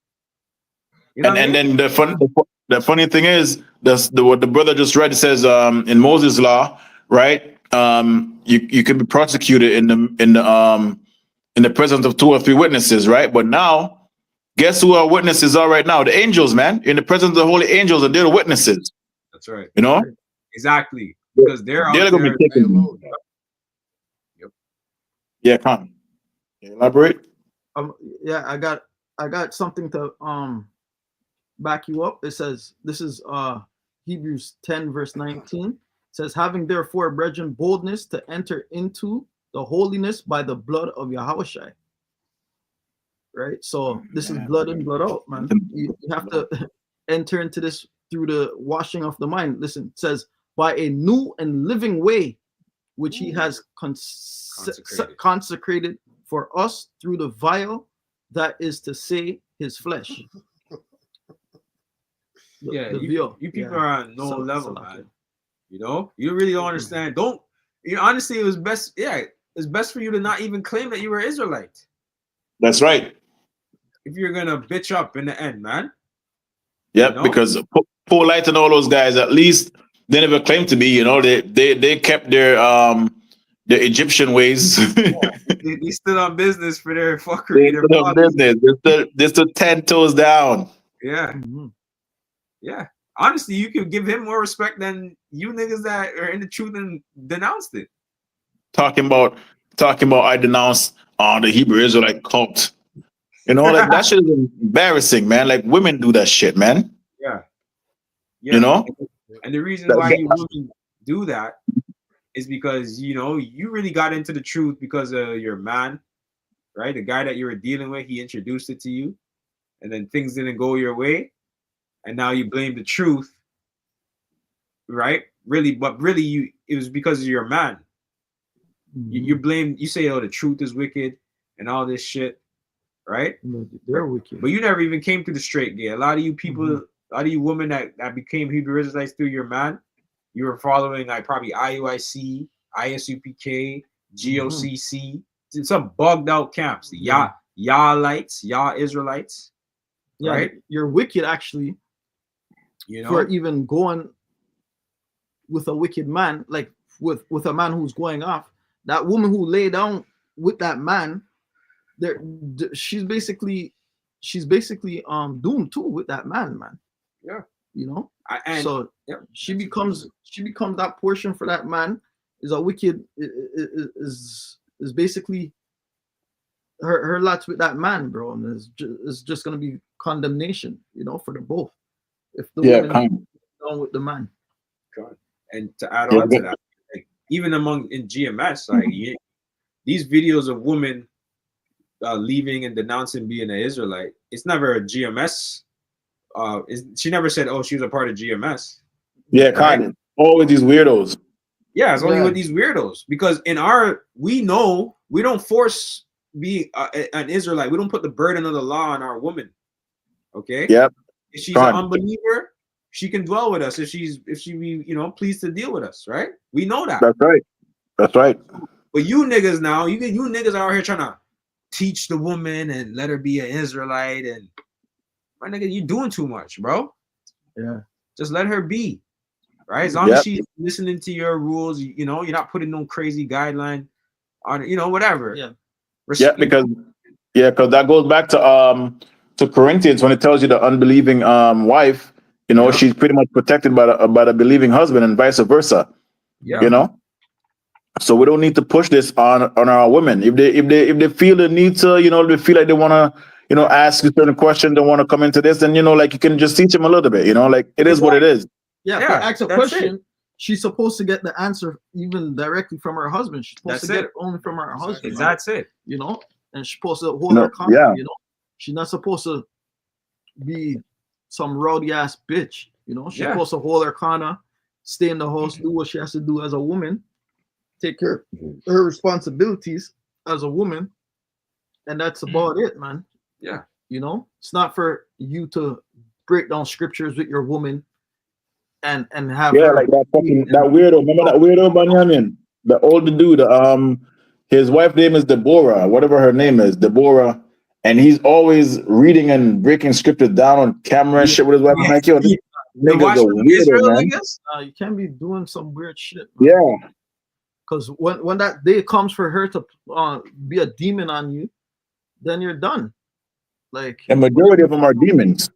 You know And then the funny thing is, what the brother just read says in Moses' law, right? You can be prosecuted in the presence of 2 or 3 witnesses, right? But now, guess who our witnesses are right now? The angels, man. In the presence of the holy angels, and they're the witnesses. That's right. You know? Exactly. Because they're going to be taken. Yep. Yeah, come. Elaborate. Yeah, I got something to back you up. It says, this is Hebrews 10 verse 19. It says, "Having therefore, brethren, boldness to enter into the holiness by the blood of Yahushua." Right? So this is blood in, blood out, man. You have to enter into this through the washing of the mind. Listen, it says, "By a new and living way, which he has consecrated for us through the vial, that is to say, his flesh." You people are on no level, man. You know, you really don't understand. Honestly, it was best. Yeah, it's best for you to not even claim that you were Israelite. That's right. If you're gonna bitch up in the end, man. Yep, you know? Because Polite and all those guys, at least they never claimed to be. You know, they kept their Egyptian ways. they stood on business for their fuckery. They stood on business. They stood 10 toes down. Yeah. Mm-hmm. Yeah. Honestly, you could give him more respect than you niggas that are in the truth and denounced it. Talking about I denounced the Hebrew Israelite cult. You know, like that shit is embarrassing, man. Like women do that shit, man. Yeah. You know? And the reason why you women do that is because, you know, you really got into the truth because of your man, right? The guy that you were dealing with, he introduced it to you, and then things didn't go your way. And now you blame the truth, right? But really, it was because of your man. Mm-hmm. You say, oh, the truth is wicked and all this shit, right? They're wicked. But you never even came to the straight gate. A lot of you people, a lot of you women that became Hebrew Israelites through your man, you were following probably IUIC, ISUPK, GOCC, some bugged out camps. Y'all Israelites. Yeah, right? you're wicked actually You know, for even going with a wicked man, like with a man who's going off. That woman who lay down with that man, there, she's basically doomed too with that man, man. yeah. You know, And so yep, she becomes that portion for that man is a wicked is basically her lots with that man, bro, and it's just gonna be condemnation, you know, for the both. If the Yeah, woman kind. down with the man. God. And to add Yeah, on to that, like, even among in GMS, like these videos of women leaving and denouncing being an Israelite, it's never a GMS. She never said, "Oh, she was a part of GMS." yeah, Right? kind. Always these weirdos. Yeah, it's only Yeah. with these weirdos because we know we don't force being an Israelite. We don't put the burden of the law on our woman. Okay. Yep. If she's Fine. an unbeliever, she can dwell with us if she be pleased to deal with us, right? We know that. That's right. That's right. But you niggas now, you niggas are out here trying to teach the woman and let her be an Israelite, and my nigga, you doing too much, bro. Yeah. Just let her be, right? As long as she's listening to your rules, you're not putting no crazy guideline on, whatever. Yeah. Yeah, because that goes back to Corinthians when it tells you the unbelieving wife, Yeah. she's pretty much protected by the believing husband and vice versa. Yeah. So we don't need to push this on our women. If they feel the need to, they feel like they want to, ask you certain questions, they want to come into this, then like you can just teach them a little bit, like it is what it is. Yeah, if Yeah, they ask a that's question, she's supposed to get the answer even directly from her husband. She's supposed That's to get it. it only from her husband. man. That's it. And she's supposed to hold her calm. Yeah. She's not supposed to be some rowdy ass bitch. She's supposed to hold her corner, stay in the house, do what she has to do as a woman, take care of her responsibilities as a woman, and that's about it, man. Yeah. It's not for you to break down scriptures with your woman and have her like that weirdo. Remember that weirdo Banyamin? The older dude, his wife's name is Deborah, whatever her name is, Deborah. And he's always reading and breaking scriptures down on camera and shit with his wife. I'm like, yo, this nigga's a weirdo, man. You can't be doing some weird shit, man. Yeah. Because when that day comes for her to be a demon on you, then you're done. Like, The majority of them are demons.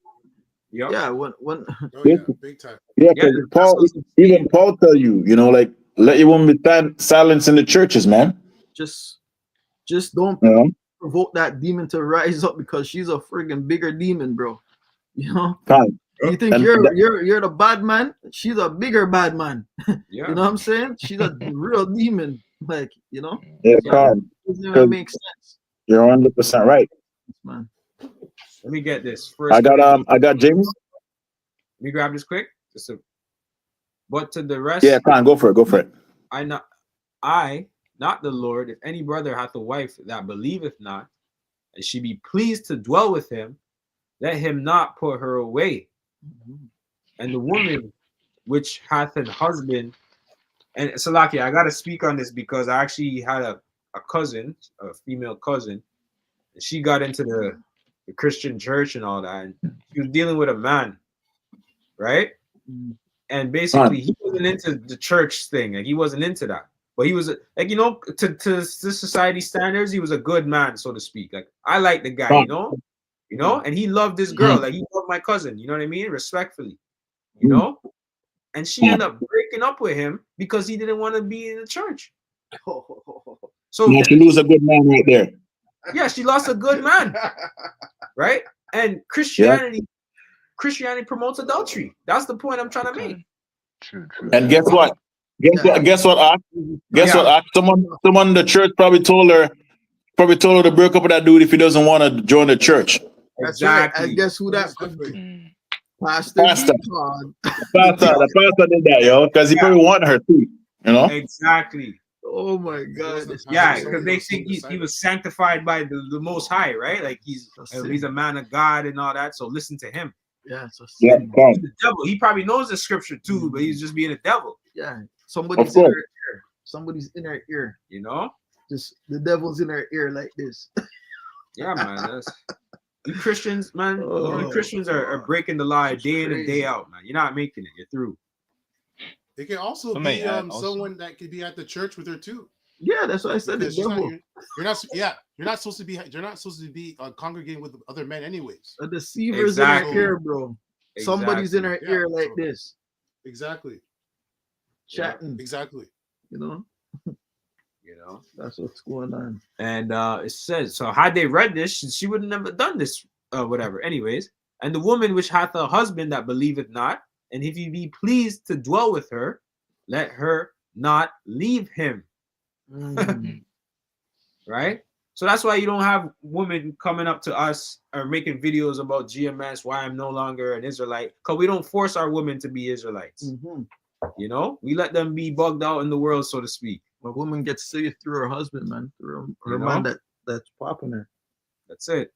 Yep. yeah, when Oh yeah, big time. Yeah, because Paul tell you, like, let your woman be silence in the churches, man. just don't provoke that demon to rise up because she's a friggin' bigger demon, bro. Fine. You think you're the bad man? She's a bigger bad man. Yeah. You know what I'm saying? She's a real demon. Like, Yeah, so it doesn't even make sense, you're 100% right. Let man. me get this first. I got James. Let me grab this quick. But to the rest, Yeah, fine, go for it. I, not the Lord, if any brother hath a wife that believeth not, and she be pleased to dwell with him, let him not put her away. And the woman which hath an husband, and Salaki, I gotta speak on this because I actually had a cousin, a female cousin, and she got into the Christian church and all that, and she was dealing with a man, right? And basically he wasn't into the church thing, and he wasn't into that. But he was like, to society standards, he was a good man, so to speak. Like, I like the guy, and he loved this girl, like he loved my cousin, you know what I mean? Respectfully, and she ended up breaking up with him because he didn't want to be in the church. So now she lose a good man right there. Yeah, she lost a good man, right? And Christianity promotes adultery. That's the point I'm trying to make. True. And guess what? Guess what? Someone in the church probably told her to break up with that dude if he doesn't want to join the church. That's right. And guess who that could be? Pastor. The pastor did that, yo, because he probably wanted her too. Exactly. Oh my God. Yeah, because they think he was sanctified by the Most High, right? Like he's a man of God and all that. So listen to him. Yeah, he's the devil. He probably knows the scripture too, but he's just being a devil. Yeah, somebody's in her ear. Somebody's in her ear. You know, just the devil's in her ear like this. Yeah, man. You Christians, man, you Oh, Christians are breaking the law that's day in and day crazy. out, man. You're not making it. You're through. It can also Somebody be add also. someone that could be at the church with her too. Yeah, that's why I said the Because she's not devil. you're not supposed to be congregating with other men anyways. A deceiver's Exactly. in her ear, bro. Somebody's in her Yeah, ear like so- this, Exactly. chatting. Exactly. You know, You know. that's what's going on. And it says, so had they read this, she would have never done this, whatever. Anyways, and the woman which hath a husband that believeth not, and if he be pleased to dwell with her, let her not leave him. Mm. Right? So that's why you don't have women coming up to us or making videos about GMS, why I'm no longer an Israelite, because we don't force our women to be Israelites. Mhm. You know, we let them be bugged out in the world, so to speak. A woman gets saved through her husband, man, through her You man know? that's popping her. That's it.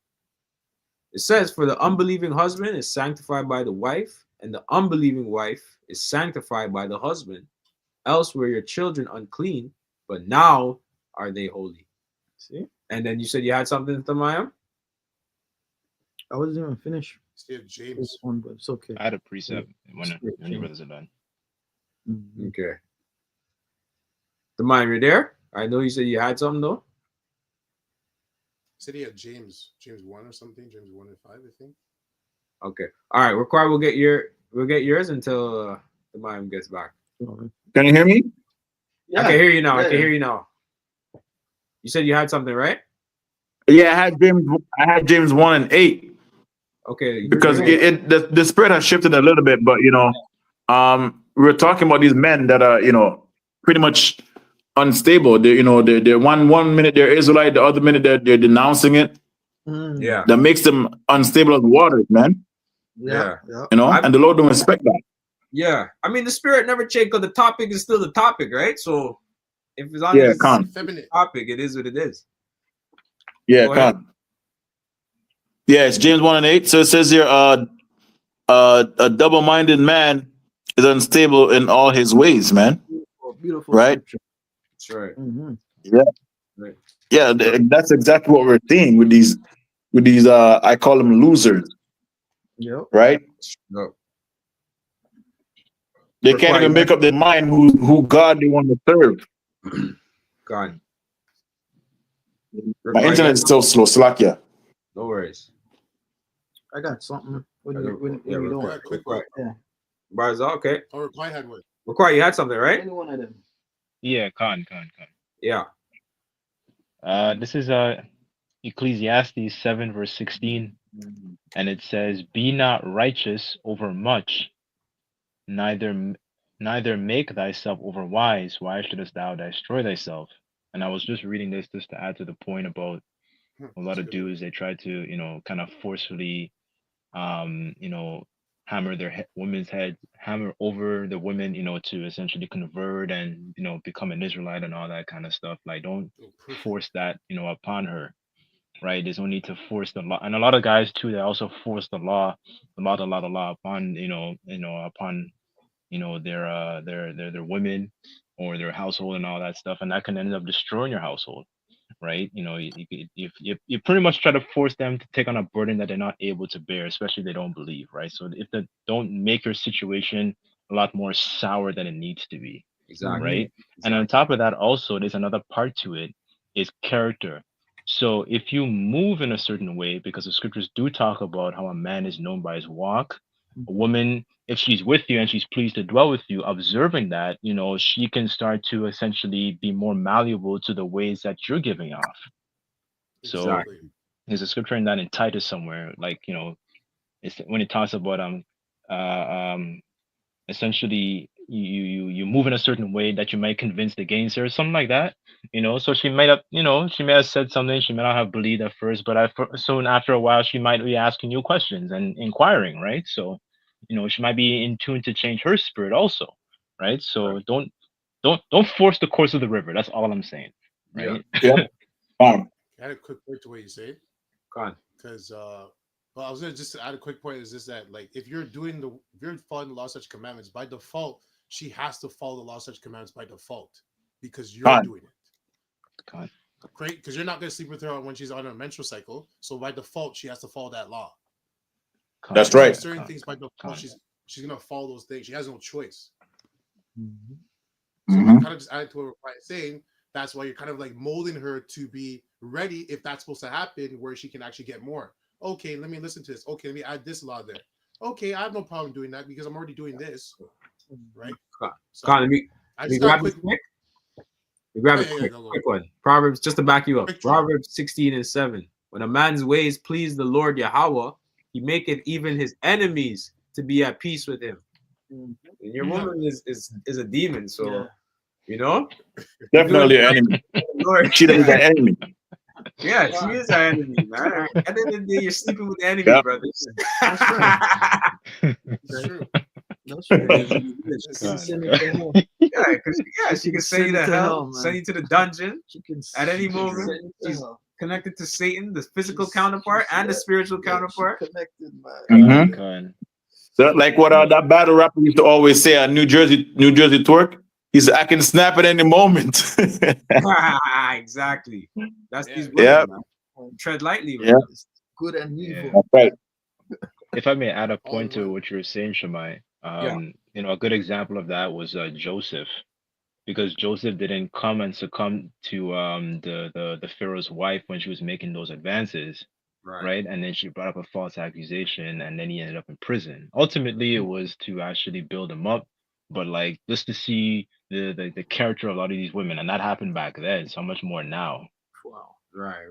It says, for the unbelieving husband is sanctified by the wife, and the unbelieving wife is sanctified by the husband. Else were your children unclean, but now are they holy. See, And then you said you had something, Tamayam? I wasn't even finished Steve this James. one, but it's okay. I had a precept when you brothers are done. Mhm. Okay. Tamayam, you there? I know you said you had something, though. Said he had James 1 or something, James 1 and 5, I think. Okay. All right. Require we'll get yours until the mime gets back. Can you hear me? I can hear you now. I Yeah. can hear you now. You said you had something, right? Yeah, I had James 1 and 8 Okay. because Yeah. the spirit has shifted a little bit, but we're talking about these men that are pretty much unstable. They're one minute they're Israelite, the other minute they're denouncing it. Mm. Yeah. That makes them unstable as waters, man. Yeah. Yeah. And the Lord don't respect that. Yeah. I mean, the spirit never changed because the topic is still the topic, right? So if as long Yeah, as it's can't. Feminine. topic, it is what it is. Yeah, Go ahead. can't. Yeah, it's James 1 and 8. So it says here, a double-minded man is unstable in all his ways, man. Beautiful Right? scripture. That's right. Mhm. Right. Yeah, that's exactly what we're seeing with these I call them losers, Yep. right? No. They can't even make up their mind who God they want to serve. God. My internet is still slow, Slakia. No worries. I got something when Yeah, you real don't. quick. Quick one. Yeah. Barzal, okay. Or I had one. Require, you had something, right? Any one of them. Yeah, Khan. Yeah. This is Ecclesiastes 7 verse 16, and it says, "Be not righteous over much, neither make thyself over wise. Why shouldest thou destroy thyself?" And I was just reading this just to add to the point about a lot of dudes. They try to kind of forcefully hammer their women's heads, hammer over the women, to essentially convert and become an Israelite and all that kind of stuff. Like, don't force that upon her, right? There's no need to force the law. And a lot of guys too, they also force the law upon upon their women or their household and all that stuff, and that can end up destroying your household, right? You pretty much try to force them to take on a burden that they're not able to bear, especially if they don't believe, right? So if they don't make your situation a lot more sour than it needs to be, Exactly. right? And on top of that, also there's another part to it, is character. So if you move in a certain way, because the scriptures do talk about how a man is known by his walk, a woman, if she's with you and she's pleased to dwell with you, observing that, she can start to essentially be more malleable to the ways that you're giving off. So Exactly. there's a scripture in that in Titus somewhere, like, it's when it talks about essentially you move in a certain way that you might convince the gainsayers, something like that. So she might have she may have said something she may not have believed at first, but soon after a while she might be asking you questions and inquiring, right? So she might be in tune to change her spirit also, right? So don't force the course of the river. That's all I'm saying, right? Yeah. I had a quick point to what you say. God. Because well, I was gonna just add a quick point is just that, like, if you're following the law, such commandments by default, she has to follow the law, such commandments by default because you're doing it. God. Great, because you're not going to sleep with her when she's on her menstrual cycle. So by default, she has to follow that law. That's So right. certain things by default, she's going to follow those things. She has no choice. Mhm. So Mhm. like, kind of just add to what Ryan's saying. That's why you're kind of like molding her to be ready if that's supposed to happen, where she can actually get more. Okay, let me listen to this. Okay, let me add this law there. Okay, I have no problem doing that because I'm already doing this, right? So Con, I let me just got a grab quick. it quick. We grab Oh, it yeah, quick, go. quick one. Proverbs, just to back you up. Quick drop. Proverbs 16:7. When a man's ways please the Lord Yahweh, he maketh even his enemies to be at peace with him. Mhm. And your Yeah. woman is a demon, so Yeah. you know, Definitely an enemy. Lord, She doesn't get enemy. yeah, she is our enemy, man. At the end of the day, you're sleeping with the enemy, Yep. brothers. That's right. It's true. That's right. It's- God. Send it to hell. Yeah, because she can send you to hell, man. send you to the dungeon She can at any she can moment. send you to She's hell. connected to Satan, the physical She's- counterpart, she's- and the yeah, spiritual yeah, counterpart. She connected, man. Mhm. God. So, like what that battle rapper used to always say on New Jersey twerk. He said, "I can snap at any moment." Exactly. That's Yeah. these women, Yeah. man. Tread lightly with Yeah. them. It's good and Yeah. evil. That's right. If I may add a All point in to one. what you were saying, Shemai, Yeah. you know, a good example of that was Joseph, because Joseph didn't come and succumb to the Pharaoh's wife when she was making those advances, right? And then she brought up a false accusation, and then he ended up in prison. Ultimately, it was to actually build him up, but like just to see the character of a lot of these women, and that happened back then. So much more now. Wow. Right.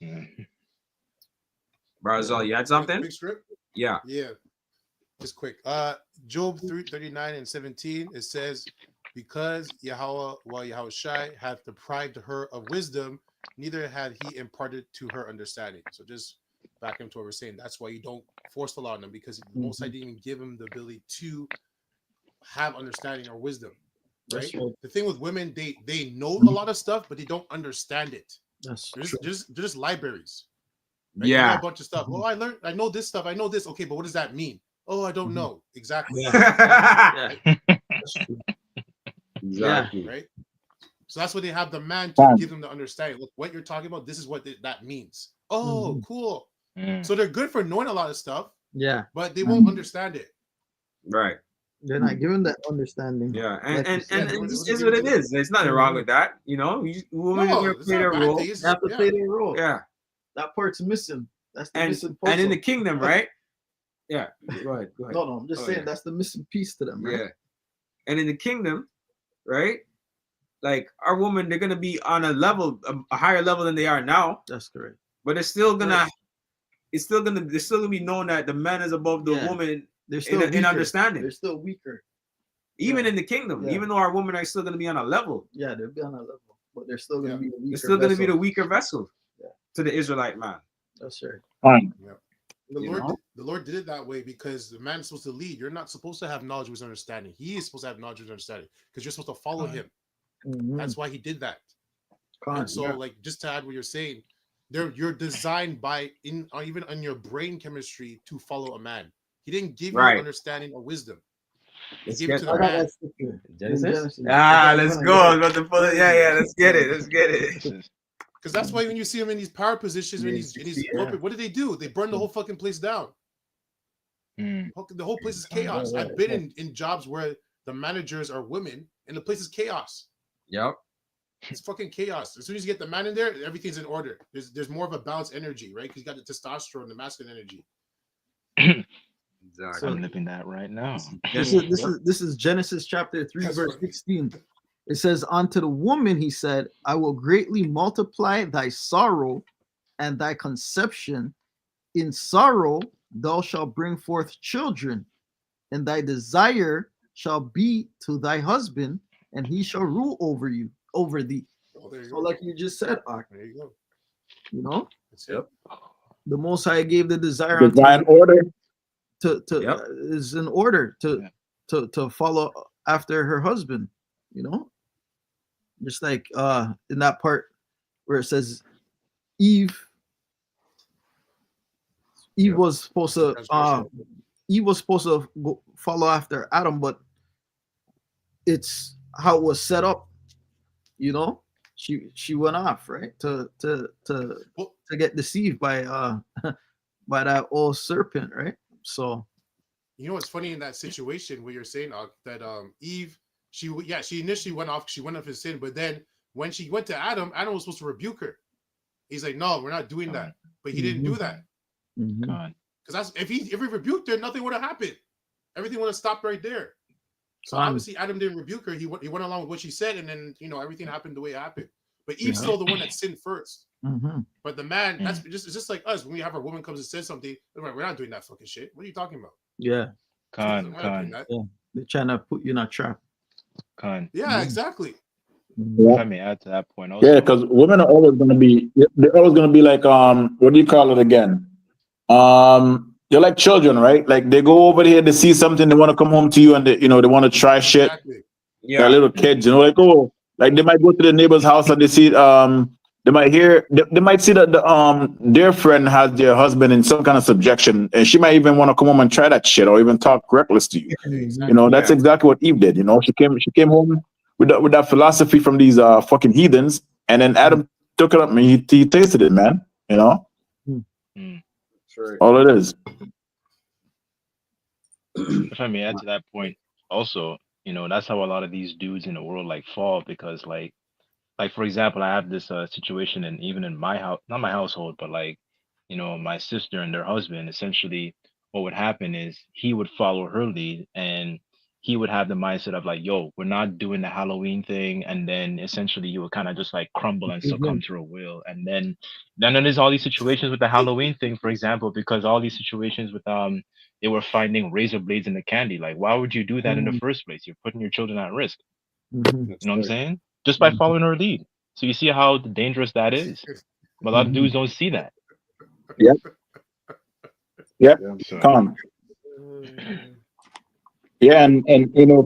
Mm. Barzal, you had something? Big strip. Yeah. Yeah. Just quick. Job 3:39 and 17. It says, because Yahweh, while Yahweh Shai hath deprived her of wisdom, neither had he imparted to her understanding. So just back into what we're saying. That's why you don't force the law on them, because the Most High didn't even give him the ability to have understanding or wisdom. Right? That's right. The thing with women, they know a lot of stuff, but they don't understand it. That's They're true. just libriaries. Right? You know Yeah. a bunch of stuff. Oh, I know this stuff. I know this. Okay, but what does that mean? Oh, I don't know. Exactly. Yeah. That's true. Exactly. Right? So that's why they have the man to give them the understanding. Look, what you're talking about, this is what that means. Oh, cool. Mm. So they're good for knowing a lot of stuff, Yeah. but they won't understand it. Right. They're not given that understanding. Yeah. Like you And said. it it just wasn't is what given it to them. is. There's nothing wrong with that. You know, women No, are it's play not their a bad role. thing. It's They have to just- play their role. Yeah. That part's missing. That's the And missing puzzle. in the kingdom, right? Yeah. Go ahead. No, I'm just Oh, saying yeah. that's the missing piece to them, right? Yeah. And in the kingdom, right? Like our women, they're gonna be on a level, a higher level than they are now. That's correct. But it's still gonna, Right. it's still gonna be known that the man is above the Yeah. woman They're still in weaker. understanding. They're still weaker. Even Yeah. in the kingdom, Yeah. even though our women are still gonna be on a level, Yeah, they'll be on that level, but they're still going to be the weaker. they're still gonna be the vessel. weaker vessel Yeah. to the Israelite man. That's right. Fine. The You Lord, know? the Lord did it that way because the man is supposed to lead. You're not supposed to have knowledge with understanding. He is supposed to have knowledge with understanding because you're supposed to follow Right. him. Mhm. That's why he did that. Con, And so, yeah. like, just to add what you're saying, you're designed by even on your brain chemistry to follow a man. He didn't give Right. you understanding or wisdom. He Let's gave it get to I the got man. that scripture in Genesis. I Ah, got it let's when I go. get I it. was about to pull it. Yeah, let's get it. Let's get it. Genesis. Because that's why when you see him in these power positions, when he's in these Yeah. corporate, what do? They burn the whole fucking place down. Mm. The whole place is Right, chaos. right, I've been right. in jobs where the managers are women and the place is chaos. Yep. It's fucking chaos. As soon as you get the man in there, everything's in order. There's more of a balanced energy, right? Because you got the testosterone, the masculine energy. Exactly. So- I'm living that right now. This is Genesis chapter 3, That's verse funny. 16. It says, unto the woman, he said, I will greatly multiply thy sorrow and thy conception. In sorrow thou shalt bring forth children, and thy desire shall be to thy husband, and he shall rule over thee. Oh, there you So go. like you just said, Ak, There you go. you know, That's it. the Most High gave the desire unto Divine order. to Yep. is in order to follow after her husband, you know, just like in that part where it says Eve Yep. was supposed to Transgression. Eve was supposed to go follow after Adam, but it's how it was set up, you know. she went off, right? To get deceived by by that old serpent, right? So you know what's funny in that situation where you're saying that Eve, she initially went off his sin, but then when she went to Adam, Adam was supposed to rebuke her. He's like, no, we're not doing that, but he didn't do that. God. Because that's if he rebuked her, nothing would have happened. Everything would have stopped right there. So obviously Adam didn't rebuke her. He went along with what she said, and then everything happened the way it happened. But Eve's still the one that sinned first. But the man, it's just like us. When we have our woman comes and says something, we're not doing that fucking shit. What are you talking about? Yeah. Con. Yeah. They're trying to put you in a trap. Con. Yeah, exactly. If I may add to that point also. Yeah, because women are always going to be, they're always going to be like, what do you call it again? They're like children, right? Like they go over here to see something, they want to come home to you, and they want to try shit. Exactly. Yeah. They're little kids, like, oh, like they might go to the neighbor's house and they see, they might hear, they might see that their friend has their husband in some kind of subjection, and she might even want to come home and try that shit, or even talk reckless to you. Exactly. That's exactly what Eve did. She came home with that philosophy from these fucking heathens, and then Adam took it up and he tasted it, man. Sure. All it is. If I may add to that point also, that's how a lot of these dudes in the world like fall, because like for example, I have this situation, and even in my house, not my household, but like my sister and their husband, essentially what would happen is he would follow her lead, and he would have the mindset of like, yo, we're not doing the Halloween thing, and then essentially he would kind of just like crumble and succumb to her will. And then there's all these situations with the Halloween thing, for example, because all these situations with they were finding razor blades in the candy. Like, why would you do that in the first place? You're putting your children at risk. You know what I'm saying? Just by following her lead. So you see how dangerous that is. But a lot of dudes don't see that. Yep. So, Come. Yeah, and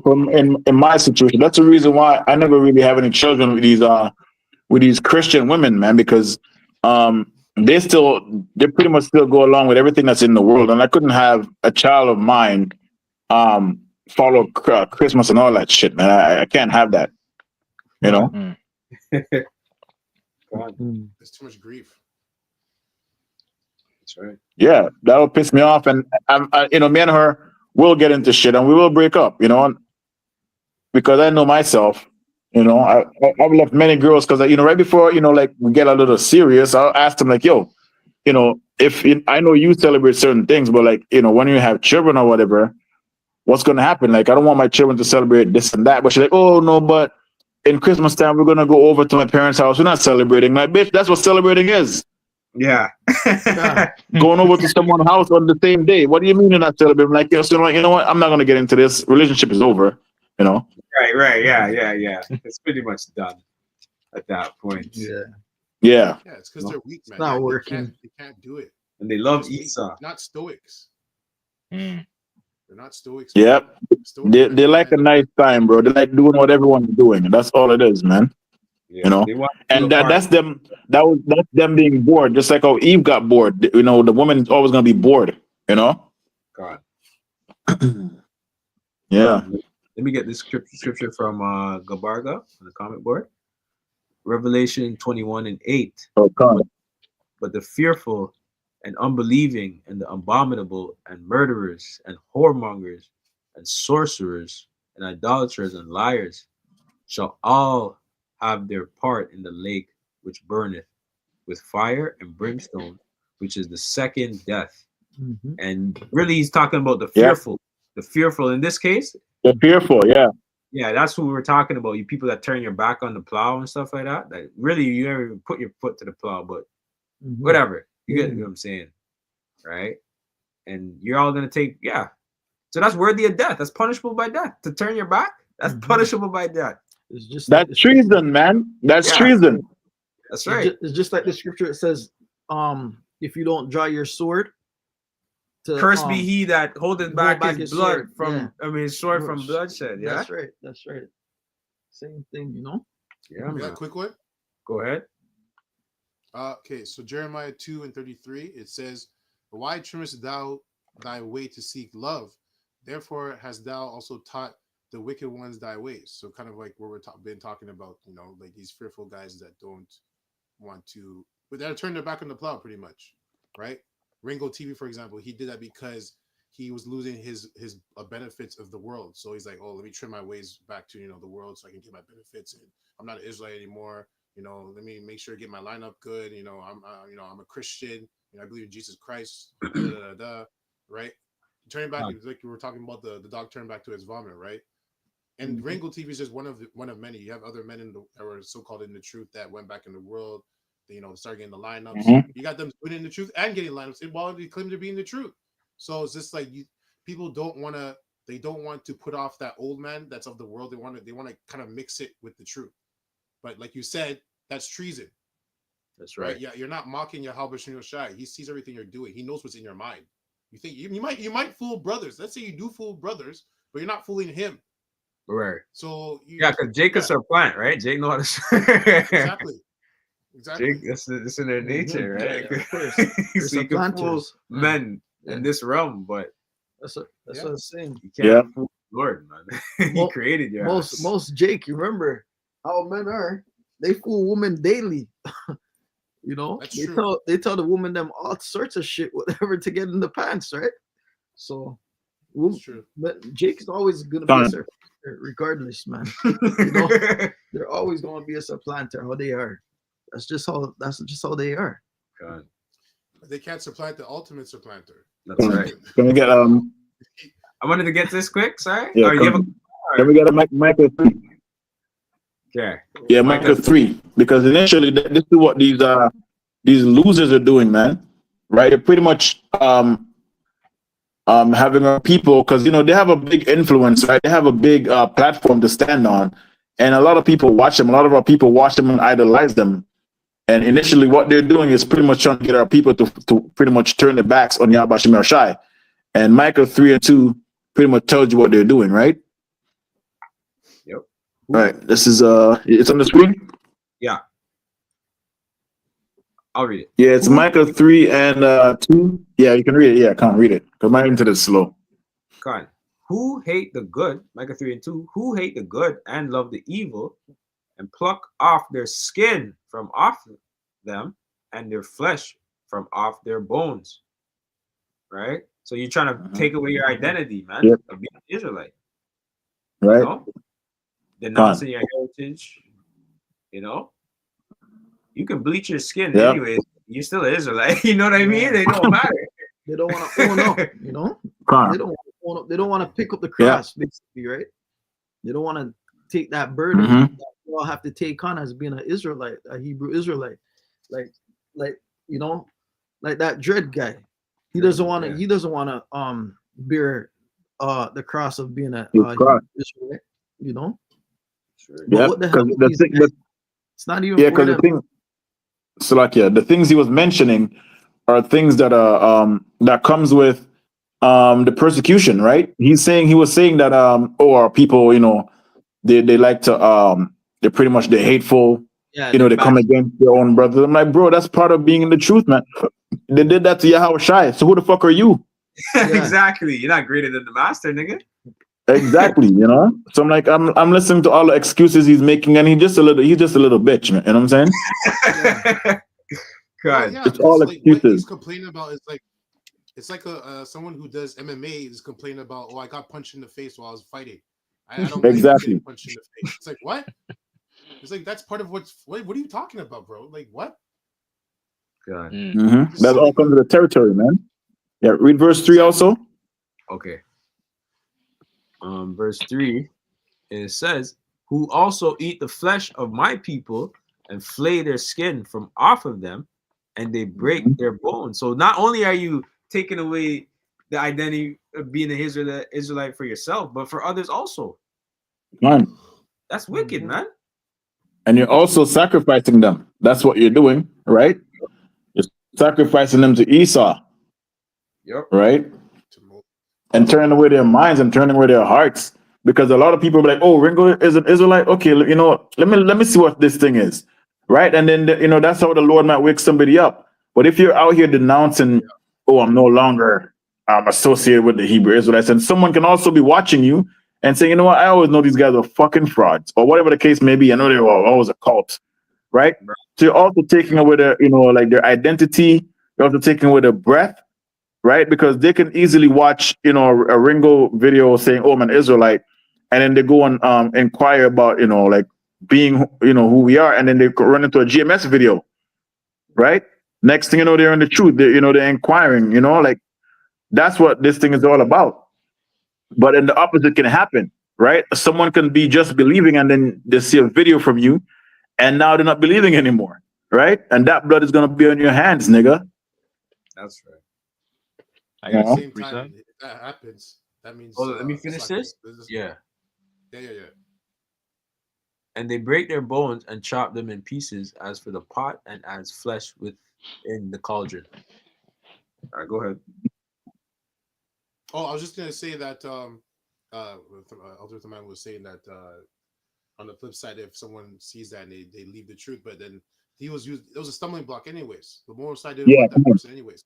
from in my situation, that's the reason why I never really have any children with these Christian women, man, because they pretty much still go along with everything that's in the world, and I couldn't have a child of mine follow Christmas and all that shit, man. I can't have that. God. There's too much grief. That's right. Yeah, that'll piss me off, and me and her will get into shit, and we will break up, because I know myself. I've left many girls because right before like we get a little serious, I'll ask them like, yo, if I know you celebrate certain things, but like when you have children or whatever, what's gonna happen? Like I don't want my children to celebrate this and that. But she's like, oh no, but in Christmas time we're gonna go over to my parents' house. We're not celebrating. Like, bitch, that's what celebrating is. Yeah. Going over to someone's house on the same day. What do you mean you're not celebrating? Like, you know what? I'm not gonna get into this. Relationship is over. Right. Yeah. It's pretty much done at that point. Yeah. Yeah. Yeah, it's because they're weak, man. not They working. can't do it. And they love Just weak, Esau. not stoics. mm. They're not stoics. Man. Yep. Stoics They like a nice time, bro. They like doing what everyone's doing. That's all it is, man. Yeah. They want to And do a party. that's them. That's them being bored. Just like how Eve got bored. The woman is always gonna be bored. God. Yeah. Let me get this scripture from Gabarga on the comment board. Revelation 21:8. Oh, come on. But the fearful and unbelieving and the abominable and murderers and whoremongers and sorcerers and idolaters and liars shall all have their part in the lake which burneth with fire and brimstone, which is the second death. And really he's talking about the fearful. The fearful in this case. They're fearful, yeah. Yeah, that's what we were talking about. You people that turn your back on the plow and stuff like that. That really you never even put your foot to the plow, but whatever. You get what I'm saying, right? And you're all gonna take, So that's worthy of death. That's punishable by death. To turn your back, that's punishable by death. It's just that's treason, man. That's treason. That's right. It's just like the scripture. It says, if you don't draw your sword, Cursed be he that holdeth back his blood sword. from, sword from bloodshed. Yeah, That's right. Same thing, Yeah, man. Quick one. Go ahead. Okay, so Jeremiah 2:33, it says, "Why trimmest thou thy way to seek love? Therefore hast thou also taught the wicked ones thy ways. So kind of like what been talking about, you know, like these fearful guys that don't want to, but they're turning their back on the plow pretty much, right? Ringo TV, for example, he did that because he was losing his benefits of the world. So he's like, oh, let me trim my ways back to, you know, the world so I can get my benefits, and I'm not an Israelite anymore. You know, let me make sure to get my lineup good. You know, I'm a Christian. You know, I believe in Jesus Christ. Right? Turning back, like you were talking about the dog turned back to its vomit, right? And Ringo TV is just one of many. You have other men that were so-called in the truth that went back in the world. You know, start getting the lineups. You got them putting in the truth and getting lineups while they claim to be in the truth. So it's just like people don't want to. They don't want to put off that old man that's of the world. They want to kind of mix it with the truth. But like you said, that's treason. That's right. Yeah, you're not mocking Yahweh Shem Shai. He sees everything you're doing. He knows what's in your mind. You think you might fool brothers. Let's say you do fool brothers, but you're not fooling him. Right. So because Jake is a plant, right? Jake knows how to exactly. Jake, that's in their nature, right? Yeah, of course. So you can fool men in this realm, but that's what I'm saying. You can't fool the Lord, man. He created you. Most Jake, you remember how men are? They fool women daily. You know, they tell the woman them all sorts of shit, whatever, to get in the pants, right? So, but Jake's always gonna be a supplanter, regardless, man. You know, they're always gonna be a supplanter. How they are. That's just how they are. God. They can't supplant the ultimate supplanter. That's right. Can we get I wanted to get this quick. Sorry. Yeah. Can we get a Micah 3? Okay. Yeah, Micah 3, because initially this is what these losers are doing, man. Right? They're pretty much having our people, because you know they have a big influence, right? They have a big platform to stand on, and a lot of people watch them. A lot of our people watch them and idolize them. And initially, what they're doing is pretty much trying to get our people to pretty much turn their backs on Yahweh Shem Shai. And Micah 3 and 2 pretty much tells you what they're doing, right? Yep. Right. This is it's on the screen. Yeah. I'll read it. Yeah, it's Micah 3 and 2. Yeah, you can read it. Yeah, I can't read it because my internet is slow. God, who hate the good, Micah 3 and 2, who hate the good and love the evil, and pluck off their skin from off them and their flesh from off their bones. Right? So you're trying to take away your identity, man, of being an Israelite. Right. You know? Denouncing your heritage. You know? You can bleach your skin anyways. You're still an Israelite. You know what I mean? They don't matter. They don't want to own up, you know? They don't want to own up. They don't want to pick up the cross, basically, right? They don't want to take that burden that we all have to take on as being an Israelite, a Hebrew Israelite. Like you know, like that Dread guy. He doesn't want to bear the cross of being a Hebrew Israelite, you know? Sure. Yeah, what the hell it's not even because the things he was mentioning are things that that comes with the persecution, right? He was saying that our people, you know, they like to they're pretty much they're hateful, you know, they come against their own brothers. I'm like, bro, that's part of being in the truth, man. They did that to Yahweh Shai, so who the fuck are you? Exactly. You're not greater than the master, nigga. Exactly, you know. So I'm like, I'm listening to all the excuses he's making, and he's just a little bitch, man. You know what I'm saying? God, it's all like excuses. What he's complaining about is like, it's like someone who does MMA is complaining about, oh, I got punched in the face while I was fighting. I don't exactly like punched in the face. It's like, what? It's like that's part of what are you talking about, bro? Like what? God. That all comes to the territory, man. Yeah, read verse 3 also. Okay. Verse 3, it says, who also eat the flesh of my people and flay their skin from off of them, and they break their bones. So not only are you taking away the identity of being an Israelite for yourself, but for others also. Man. That's wicked, man. And you're also sacrificing them. That's what you're doing, right? You're sacrificing them to Esau. Yep. Right? And turning away their minds and turning away their hearts. Because a lot of people are like, oh, Ringo is an Israelite. Okay, you know, let me see what this thing is. Right? And then, you know, that's how the Lord might wake somebody up. But if you're out here denouncing, oh, I'm no longer associated with the Hebrew Israelites, and someone can also be watching you and saying, you know what, I always know these guys are fucking frauds, or whatever the case may be. I know they were always a cult, right? So you're also taking away their, like their identity. You're also taking away their breath, right? Because they can easily watch, a Ringo video saying, "Oh, I'm an Israelite," and then they go and inquire about, like being, who we are, and then they run into a GMS video, right? Next thing you know, they're in the truth. They're inquiring. Like that's what this thing is all about. But then the opposite can happen, right? Someone can be just believing, and then they see a video from you, and now they're not believing anymore, right? And that blood is gonna be on your hands, nigga. That's right. At the same time, if that happens, that means. Oh, let me finish this. Yeah. Yeah. And they break their bones and chop them in pieces, as for the pot and as flesh within the cauldron. All right, go ahead. Oh, I was just gonna say that Elder Man was saying that on the flip side, if someone sees that and they leave the truth, but then it was a stumbling block anyways. The moral side didn't want that person anyways.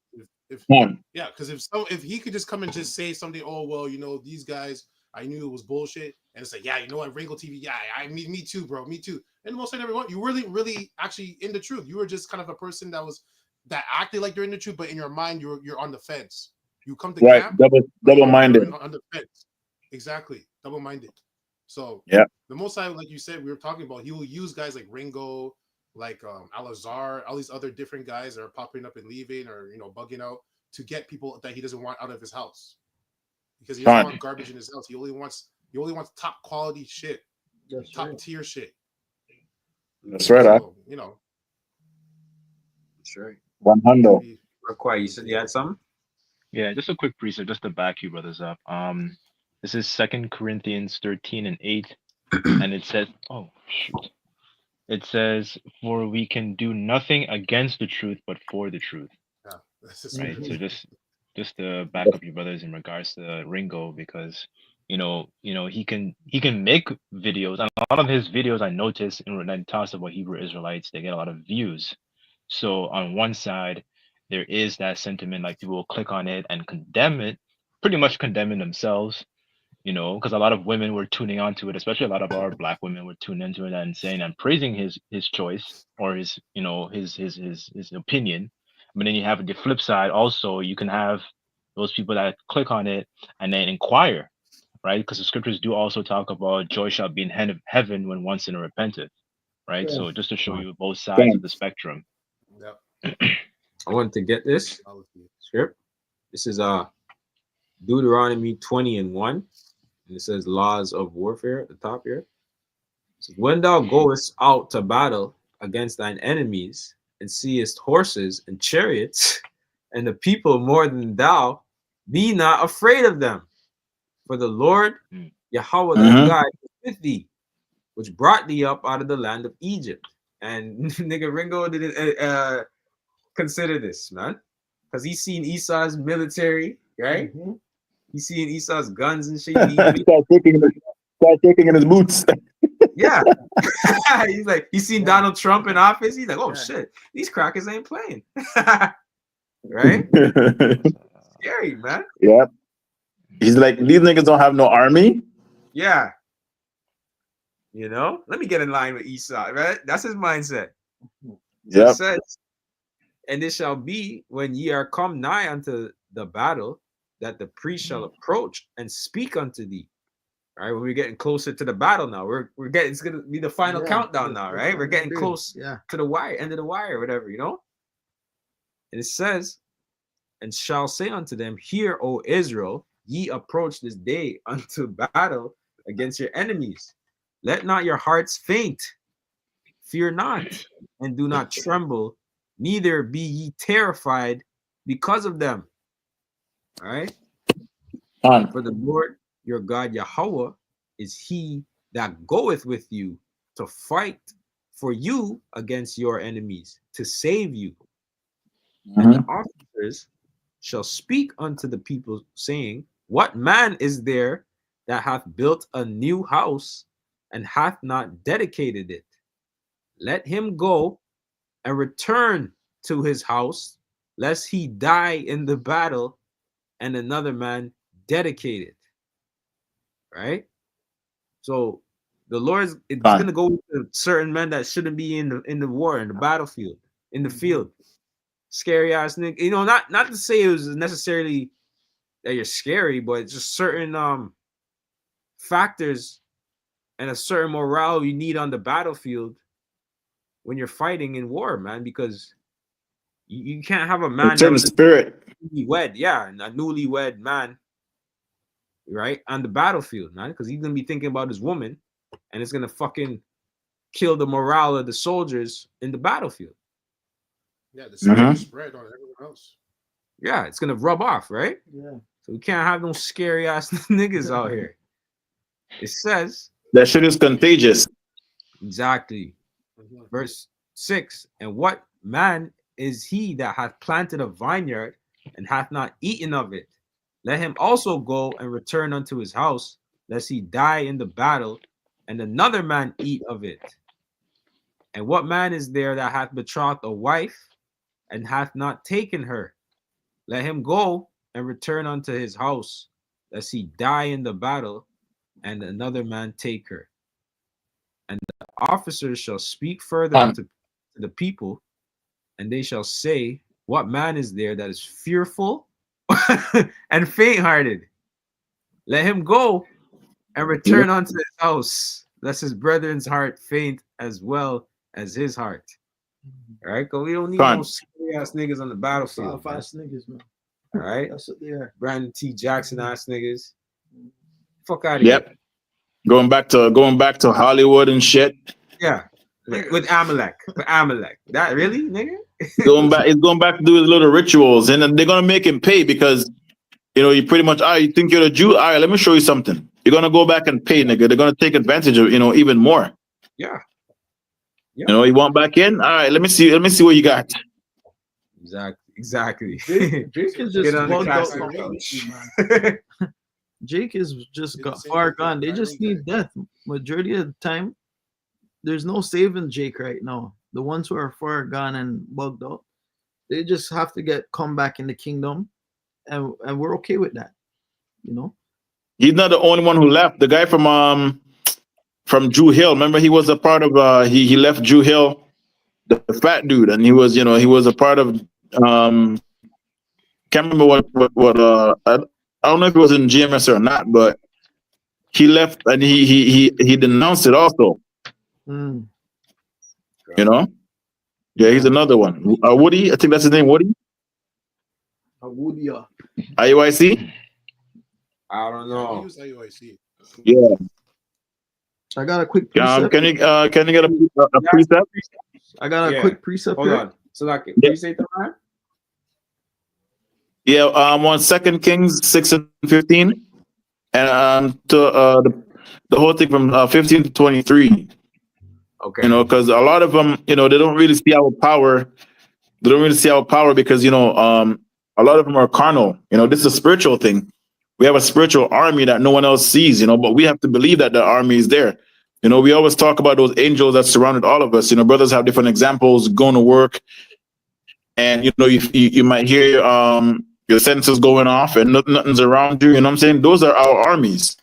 Because if he could just come and just say something, oh well, these guys, I knew it was bullshit, and it's like, yeah, you know what, Ringo TV, yeah, me too, bro, me too. And most of everyone, you really actually in the truth. You were just kind of a person that acted like you're in the truth, but in your mind you're on the fence. You come to camp, double-minded. On the fence. Exactly, double-minded. So yeah, the most side, like you said, we were talking about, he will use guys like Ringo, like Al-Azhar, all these other different guys that are popping up and leaving, or bugging out, to get people that he doesn't want out of his house, because he doesn't want garbage in his house. He only wants top quality shit, top tier shit. That's right. So, That's right. 100. Require, you said you had something? Yeah, just a quick precept just to back you brothers up. This is 2 Corinthians 13:8, and it says, oh shoot. It says, for we can do nothing against the truth, but for the truth. Yeah, right. So just to back up your brothers in regards to Ringo, because he can make videos, and a lot of his videos I noticed when he talks about Hebrew Israelites, they get a lot of views. So on one side, there is that sentiment, like people will click on it and condemn it, pretty much condemning themselves, because a lot of women were tuning onto it, especially a lot of our black women were tuning into it and saying and praising his choice, or his his opinion. But then you have the flip side also. You can have those people that click on it and then inquire, right? Because the scriptures do also talk about joy shall be in heaven when one sinner repenteth, right? Yeah. So just to show you both sides of the spectrum. Yep. I want to get this script. This is Deuteronomy 20:1, and it says laws of warfare at the top here. It says, when thou goest out to battle against thine enemies, and seest horses and chariots, and the people more than thou, be not afraid of them. For the Lord Yahweh thy God is with thee, which brought thee up out of the land of Egypt. And nigga Ringo didn't consider this, man, because he's seen Esau's military, right? He's seen Esau's guns and shit. Start shaking in his boots. Yeah. he's seen Donald Trump in office. He's like, oh shit, these crackers ain't playing. Right? Scary, man. Yeah. He's like, these niggas don't have no army. Yeah. Let me get in line with Esau, right? That's his mindset. Yeah. It says, and it shall be when ye are come nigh unto the battle, that the priest shall approach and speak unto thee. All right, when we're getting closer to the battle now, we're getting, it's gonna be the final countdown now, right? We're getting close to the wire, end of the wire, whatever, And it says, and shall say unto them, hear, O Israel, ye approach this day unto battle against your enemies. Let not your hearts faint, fear not, and do not tremble, neither be ye terrified because of them. All right. For the Lord your God Yahweh is he that goeth with you to fight for you against your enemies, to save you. And the officers shall speak unto the people, saying, what man is there that hath built a new house and hath not dedicated it? Let him go and return to his house, lest he die in the battle and another man dedicate it. Right? So the Lord's it's Fine. gonna go to certain men that shouldn't be in the war, in the battlefield, in the field. Scary ass nigga. You know, not to say it was necessarily that you're scary, but just certain factors and a certain morale you need on the battlefield when you're fighting in war, man, because you can't have a A man certain that's spirit. newlywed, a newlywed man, right, on the battlefield, man, because he's gonna be thinking about his woman, and it's gonna fucking kill the morale of the soldiers in the battlefield. Yeah, the spirit Mhm. is spread on everyone else. Yeah, it's gonna rub off, right? Yeah. So we can't have no scary ass niggas out here. It says That shit is contagious. exactly, Mhm. verse 6, and what man is he that hath planted a vineyard and hath not eaten of it? Let him also go and return unto his house, lest he die in the battle, and another man eat of it. And what man is there that hath betrothed a wife and hath not taken her? Let him go and return unto his house, lest he die in the battle, and another man take her. And the officers shall speak further unto the people, and they shall say, what man is there that is fearful and faint-hearted? Let him go and return unto his house, lest his brethren's heart faint as well as his heart. All right, because we don't need no Fine. scary ass niggas on the battlefield. Soft ass niggas, man. All right, That's what they are. Brandon T. Jackson ass niggas. Fuck out of Yep. here. Going back to Hollywood and shit. Yeah, with Amalek. That really, nigga? He's going back to do his little rituals, and then they're gonna make him pay because you pretty much you think you're a Jew. All right, let me show you something. You're gonna go back and pay, nigga. They're gonna take advantage of even more. Yeah. You want back in? All right, let me see what you got. Exactly. Jake is just Get on the bugged out castle completely, couch. man. Jake is just Did the got same far thing for gone. They Kyrie just need death. Majority of the time, there's no saving Jake right now. The ones who are far gone and bugged out, they just have to come back in the kingdom, and we're okay with that. He's not the only one who left. The guy from Drew Hill. Remember, he was a part of. He left Drew Hill, the fat dude, and he was a part of. Can't remember what. I don't know if it was in GMS or not, but he left and he denounced it also. Mm. Yeah, he's another one. Woody, I think that's his name. Woody. Woody. IUIC. I don't Yeah, know. we use IUIC. Yeah. I got a quick precept. Can you get a precept? I got a quick precept Hold here. on. So like, Yeah. you say that, man? Yeah. On 2 Kings 6:15, and to the whole thing from 15 to 23. Okay. Because a lot of them, they don't really see our power. They don't really see our power because a lot of them are carnal. This is a spiritual thing. We have a spiritual army that no one else sees. But we have to believe that the army is there. We always talk about those angels that surrounded all of us. Brothers have different examples going to work, and you might hear your senses going off, and nothing's around you. You know what I'm saying? Those are our armies.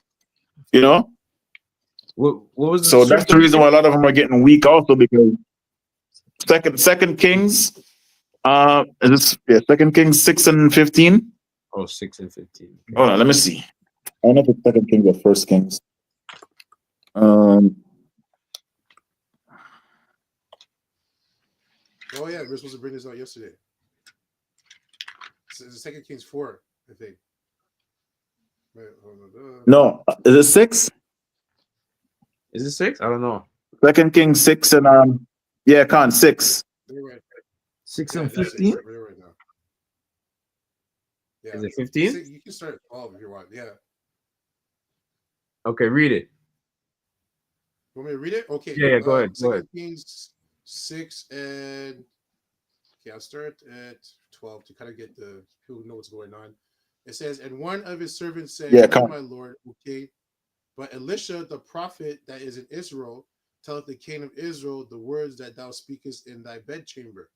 What was the So that's the reason why a lot of them are getting weak, also because Second Kings, 2 Kings 6:15. Oh, 6 and 15. Hold on, let me see. I don't know if it's 2 Kings or 1 Kings. Oh yeah, we were supposed to bring this out yesterday. It's 2 Kings 4, I think. Wait, hold on. No, is it 6? Is it 6? I don't know. 2 Kings 6 and 6. Right. 6 Yeah, and that's 15. right now. Yeah. Is it 15? You can start at 12 if you want. Yeah. Okay, read it. You want me to read it? Okay. Yeah, go ahead. 2 Kings 6 and I'll start at 12 to kind of get the people who know what's going on. It says, and one of his servants said, "Oh, my lord, okay. But Elisha, the prophet that is in Israel, telleth the king of Israel the words that thou speakest in thy bedchamber.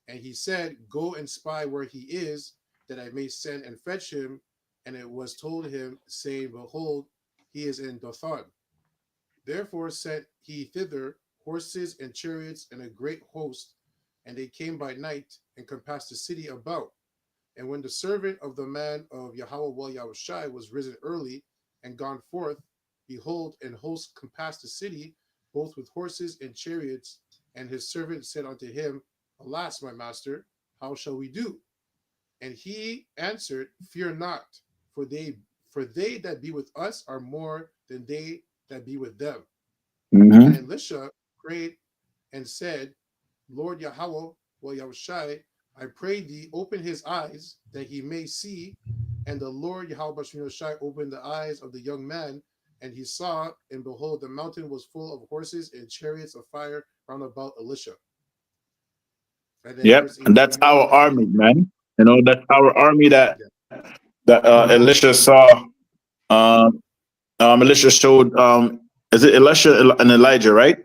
And he said, go and spy where he is, that I may send and fetch him. And it was told him, saying, behold, he is in Dothan. Therefore sent he thither horses and chariots and a great host, and they came by night and compassed the city about. And when the servant of the man of Yahweh Yahushai was risen early and gone forth, behold, an host compassed the city, both with horses and chariots. And his servant said unto him, Alas, my master, how shall we do? And he answered, Fear not, for they that be with us are more than they that be with them. Mm-hmm. And Elisha prayed and said, Lord Yahweh, Yahushai, I pray thee, open his eyes that he may see. And the Lord Yahweh Shai opened the eyes of the young man, and he saw, and behold, the mountain was full of horses and chariots of fire round about Elisha. And then Yep, verse and that's 18. our army, man. You know, that's our army that Elisha saw. Um, Elisha showed. Is it Elisha and Elijah, right?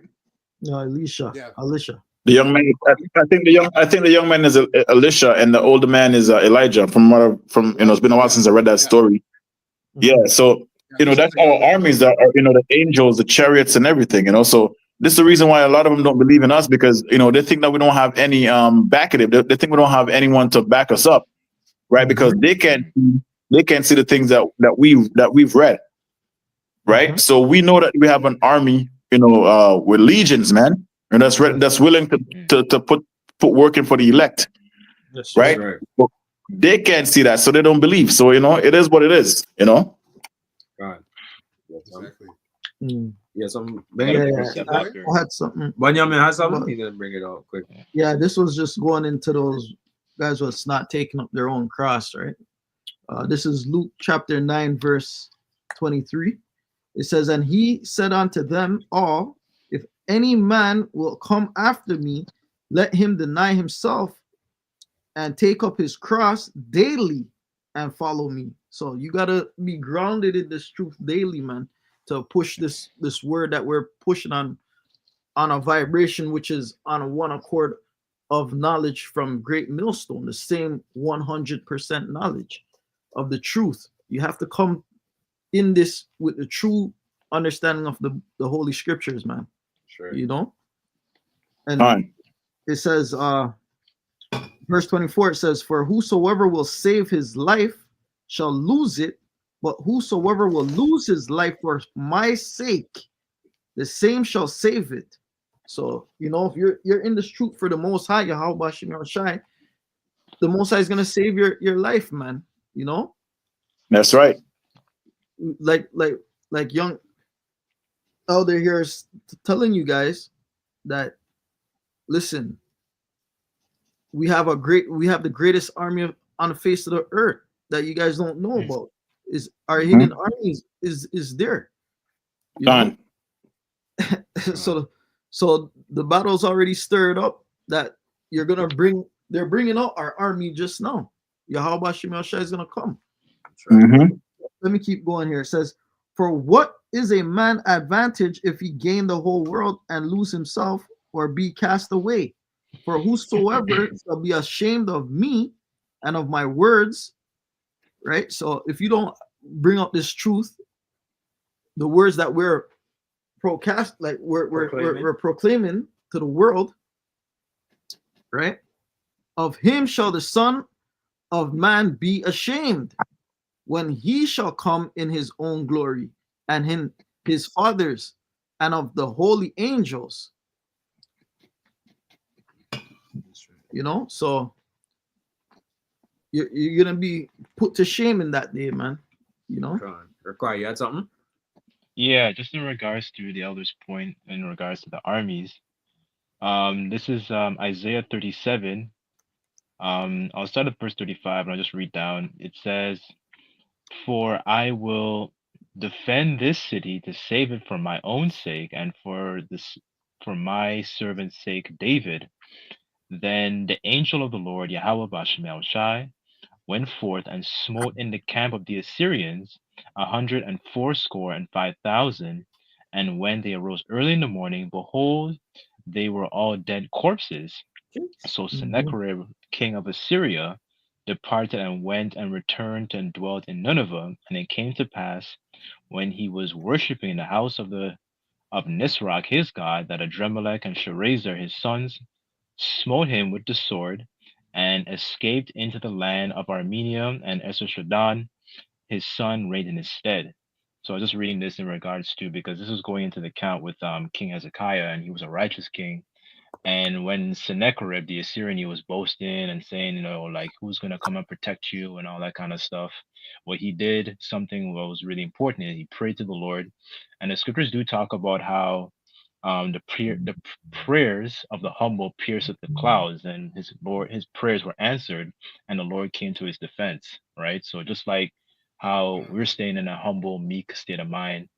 No, Elisha. Yeah. Elisha. The young man. I think the young man is Elisha, and the older man is Elijah. From it's been a while since I read that story. Yeah, so that's our armies that are the angels, the chariots, and everything. So this is the reason why a lot of them don't believe in us, because they think that we don't have any backing. They think we don't have anyone to back us up, right? Because they can't see the things that we've read, right? So we know that we have an army, with legions, man, and that's willing to put work in for the elect, right? But they can't see that, so they don't believe. So it is what it is, God. Exactly. Yeah, some I had something. Benjamin has something. He's gonna bring it out quick. Yeah, this was just going into those guys was not taking up their own cross, right? This is Luke chapter 9, verse 23. It says, And he said unto them all, If any man will come after me, let him deny himself and take up his cross daily and follow me. So you gotta be grounded in this truth daily, man, to push this word that we're pushing on a vibration which is on a one accord of knowledge from great millstone, the same 100% knowledge of the truth. You have to come in this with the true understanding of the holy scriptures, man. Sure. And it says verse 24, it says, For whosoever will save his life shall lose it, but whosoever will lose his life for my sake, the same shall save it. So, if you're in this truth for the Most High, Yahweh Shem Shai, the Most High is gonna save your life, man. That's right. Like young elder here is telling you guys that, listen, we have the greatest army on the face of the earth that you guys don't know about. Is our hidden armies is there. Done. So the battle's already stirred up that they're bringing out our army just now. Yahweh Shem Shai is gonna come. Let me keep going here. It says, For what is a man advantage if he gain the whole world and lose himself or be cast away? For whosoever shall be ashamed of me and of my words, right? So if you don't bring up this truth, the words that we're we're proclaiming to the world, right? Of him shall the Son of Man be ashamed when he shall come in his own glory and his fathers and of the holy angels. So you're gonna be put to shame in that day, man. Require, you had something? Yeah, just in regards to the elder's point in regards to the armies. This is Isaiah 37. I'll start at verse 35 and I'll just read down. It says, For I will defend this city to save it for my own sake and for my servant's sake David. Then the angel of the Lord, Yahweh Bashem Shai, went forth and smote in the camp of the Assyrians 185,000. And when they arose early in the morning, behold, they were all dead corpses. So Sennacherib, king of Assyria, departed and went and returned and dwelt in Nineveh. And it came to pass, when he was worshipping in the house of the of Nisroch his god, that Adremelech and Sharezer his sons smote him with the sword, and escaped into the land of Armenia, and Esarhaddon his son reigned in his stead. So I was just reading this in regards to, because this is going into the account with King Hezekiah, and he was a righteous king. And when Sennacherib the Assyrian, he was boasting and saying, like, who's gonna come and protect you and all that kind of stuff. What he did, something what was really important, he prayed to the Lord. And the scriptures do talk about how the prayers of the humble pierced the clouds, and his prayers were answered, and the Lord came to his defense, right? So just like how we're staying in a humble, meek state of mind,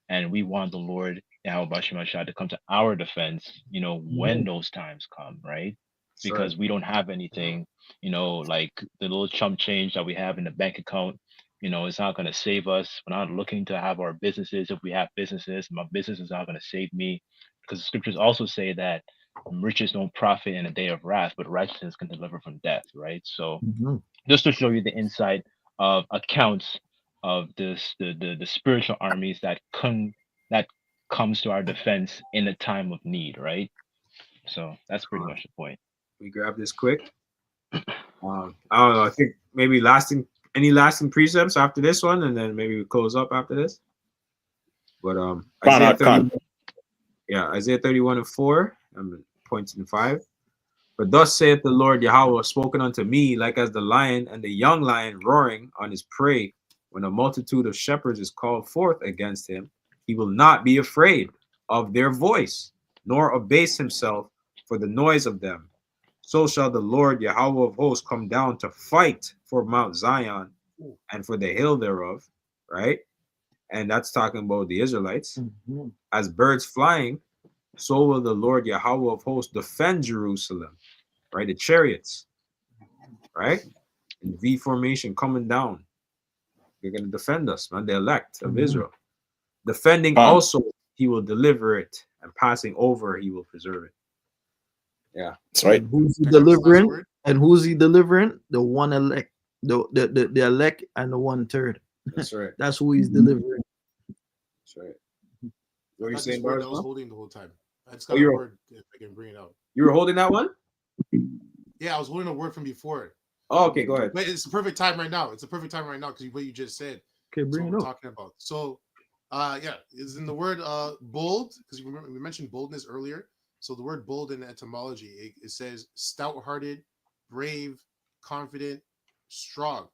and we want the Lord Yahweh Shah to come to our defense, when those times come, right? Because we don't have anything, like the little chump change that we have in the bank account, it's not going to save us. We're not looking to have our businesses. If we have businesses, my business is not going to save me, because the scriptures also say that riches don't profit in a day of wrath, but righteousness can deliver from death, right? So just to show you the insight of accounts of this, the spiritual armies that comes to our defense in a time of need, right? So that's pretty much the point. We grab this quick. I don't know. I think maybe any lasting precepts after this one, and then maybe we close up after this. But Isaiah 31:4, I'm pointing 5. But thus saith the Lord Yahweh, spoken unto me, like as the lion and the young lion roaring on his prey, when a multitude of shepherds is called forth against him, he will not be afraid of their voice, nor abase himself for the noise of them. So shall the Lord Yahweh of hosts come down to fight for Mount Zion and for the hill thereof, right? And that's talking about the Israelites. As birds flying, so will the Lord Yahweh of hosts defend Jerusalem, right? The chariots, right? In V formation coming down. They're going to defend us, man, the elect of Israel. Defending also, he will deliver it, and passing over, he will preserve it. Yeah, that's right. And who's he delivering? And who's he delivering? The one elect, the elect, and the 1/3. That's right. That's who he's delivering. That's right. What are you saying, word Bars? I was holding the whole time. I just got a word if I can bring it out. You were holding that one? Yeah, I was holding a word from before. Oh, okay, go ahead. But it's the perfect time right now. It's the perfect time right now because what you just said. Okay, bring it up. Talking about. So, it's in the word bold, because we mentioned boldness earlier. So the word bold in etymology, it says stout-hearted, brave, confident, strong,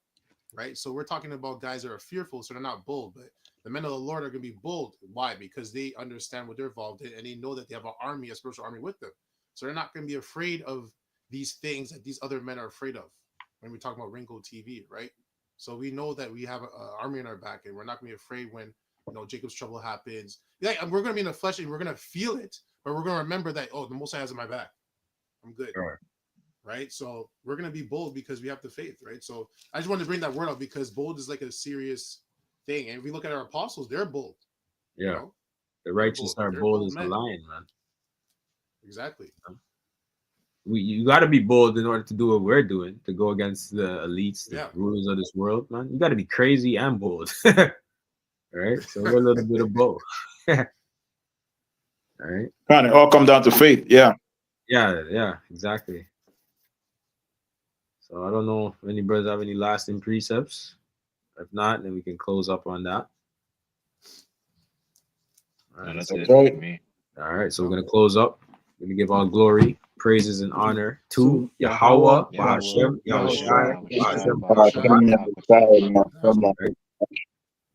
right? So we're talking about guys that are fearful, so they're not bold, but the men of the Lord are going to be bold. Why? Because they understand what they're involved in, and they know that they have an army, a spiritual army with them. So they're not going to be afraid of these things that these other men are afraid of. When we talk about Ringo TV, right? So we know that we have an army in our back, and we're not going to be afraid when Jacob's trouble happens. Yeah, we're going to be in the flesh, and we're going to feel it, but we're going to remember that the Most High has in my back. I'm good. Right? So we're going to be bold because we have the faith, right? So I just wanted to bring that word up because bold is like a serious thing. And if we look at our apostles, they're bold. Yeah. The righteous are bold as a lion, man. Exactly. You got to be bold in order to do what we're doing, to go against the elites, the rulers of this world, man. You got to be crazy and bold. Right? So we're a little bit of both. All right. It all come down to faith. Yeah, exactly. So I don't know if any brothers have any lasting precepts. If not, then we can close up on that. All right, that's it for me. All right, so we're gonna close up. We're gonna give all glory, praises, and honor to Yahweh, Bahashem, Yahushai,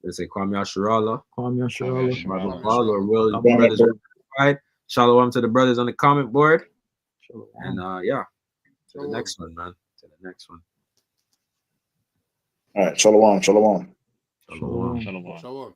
Let's say Kwam Yasharallah. Kwam Yasharallah. Lord will, brothers. Right. Shalom to the brothers on the comment board. And to the next one, man. To the next one. All right. Shalom. Shalom. Shalom.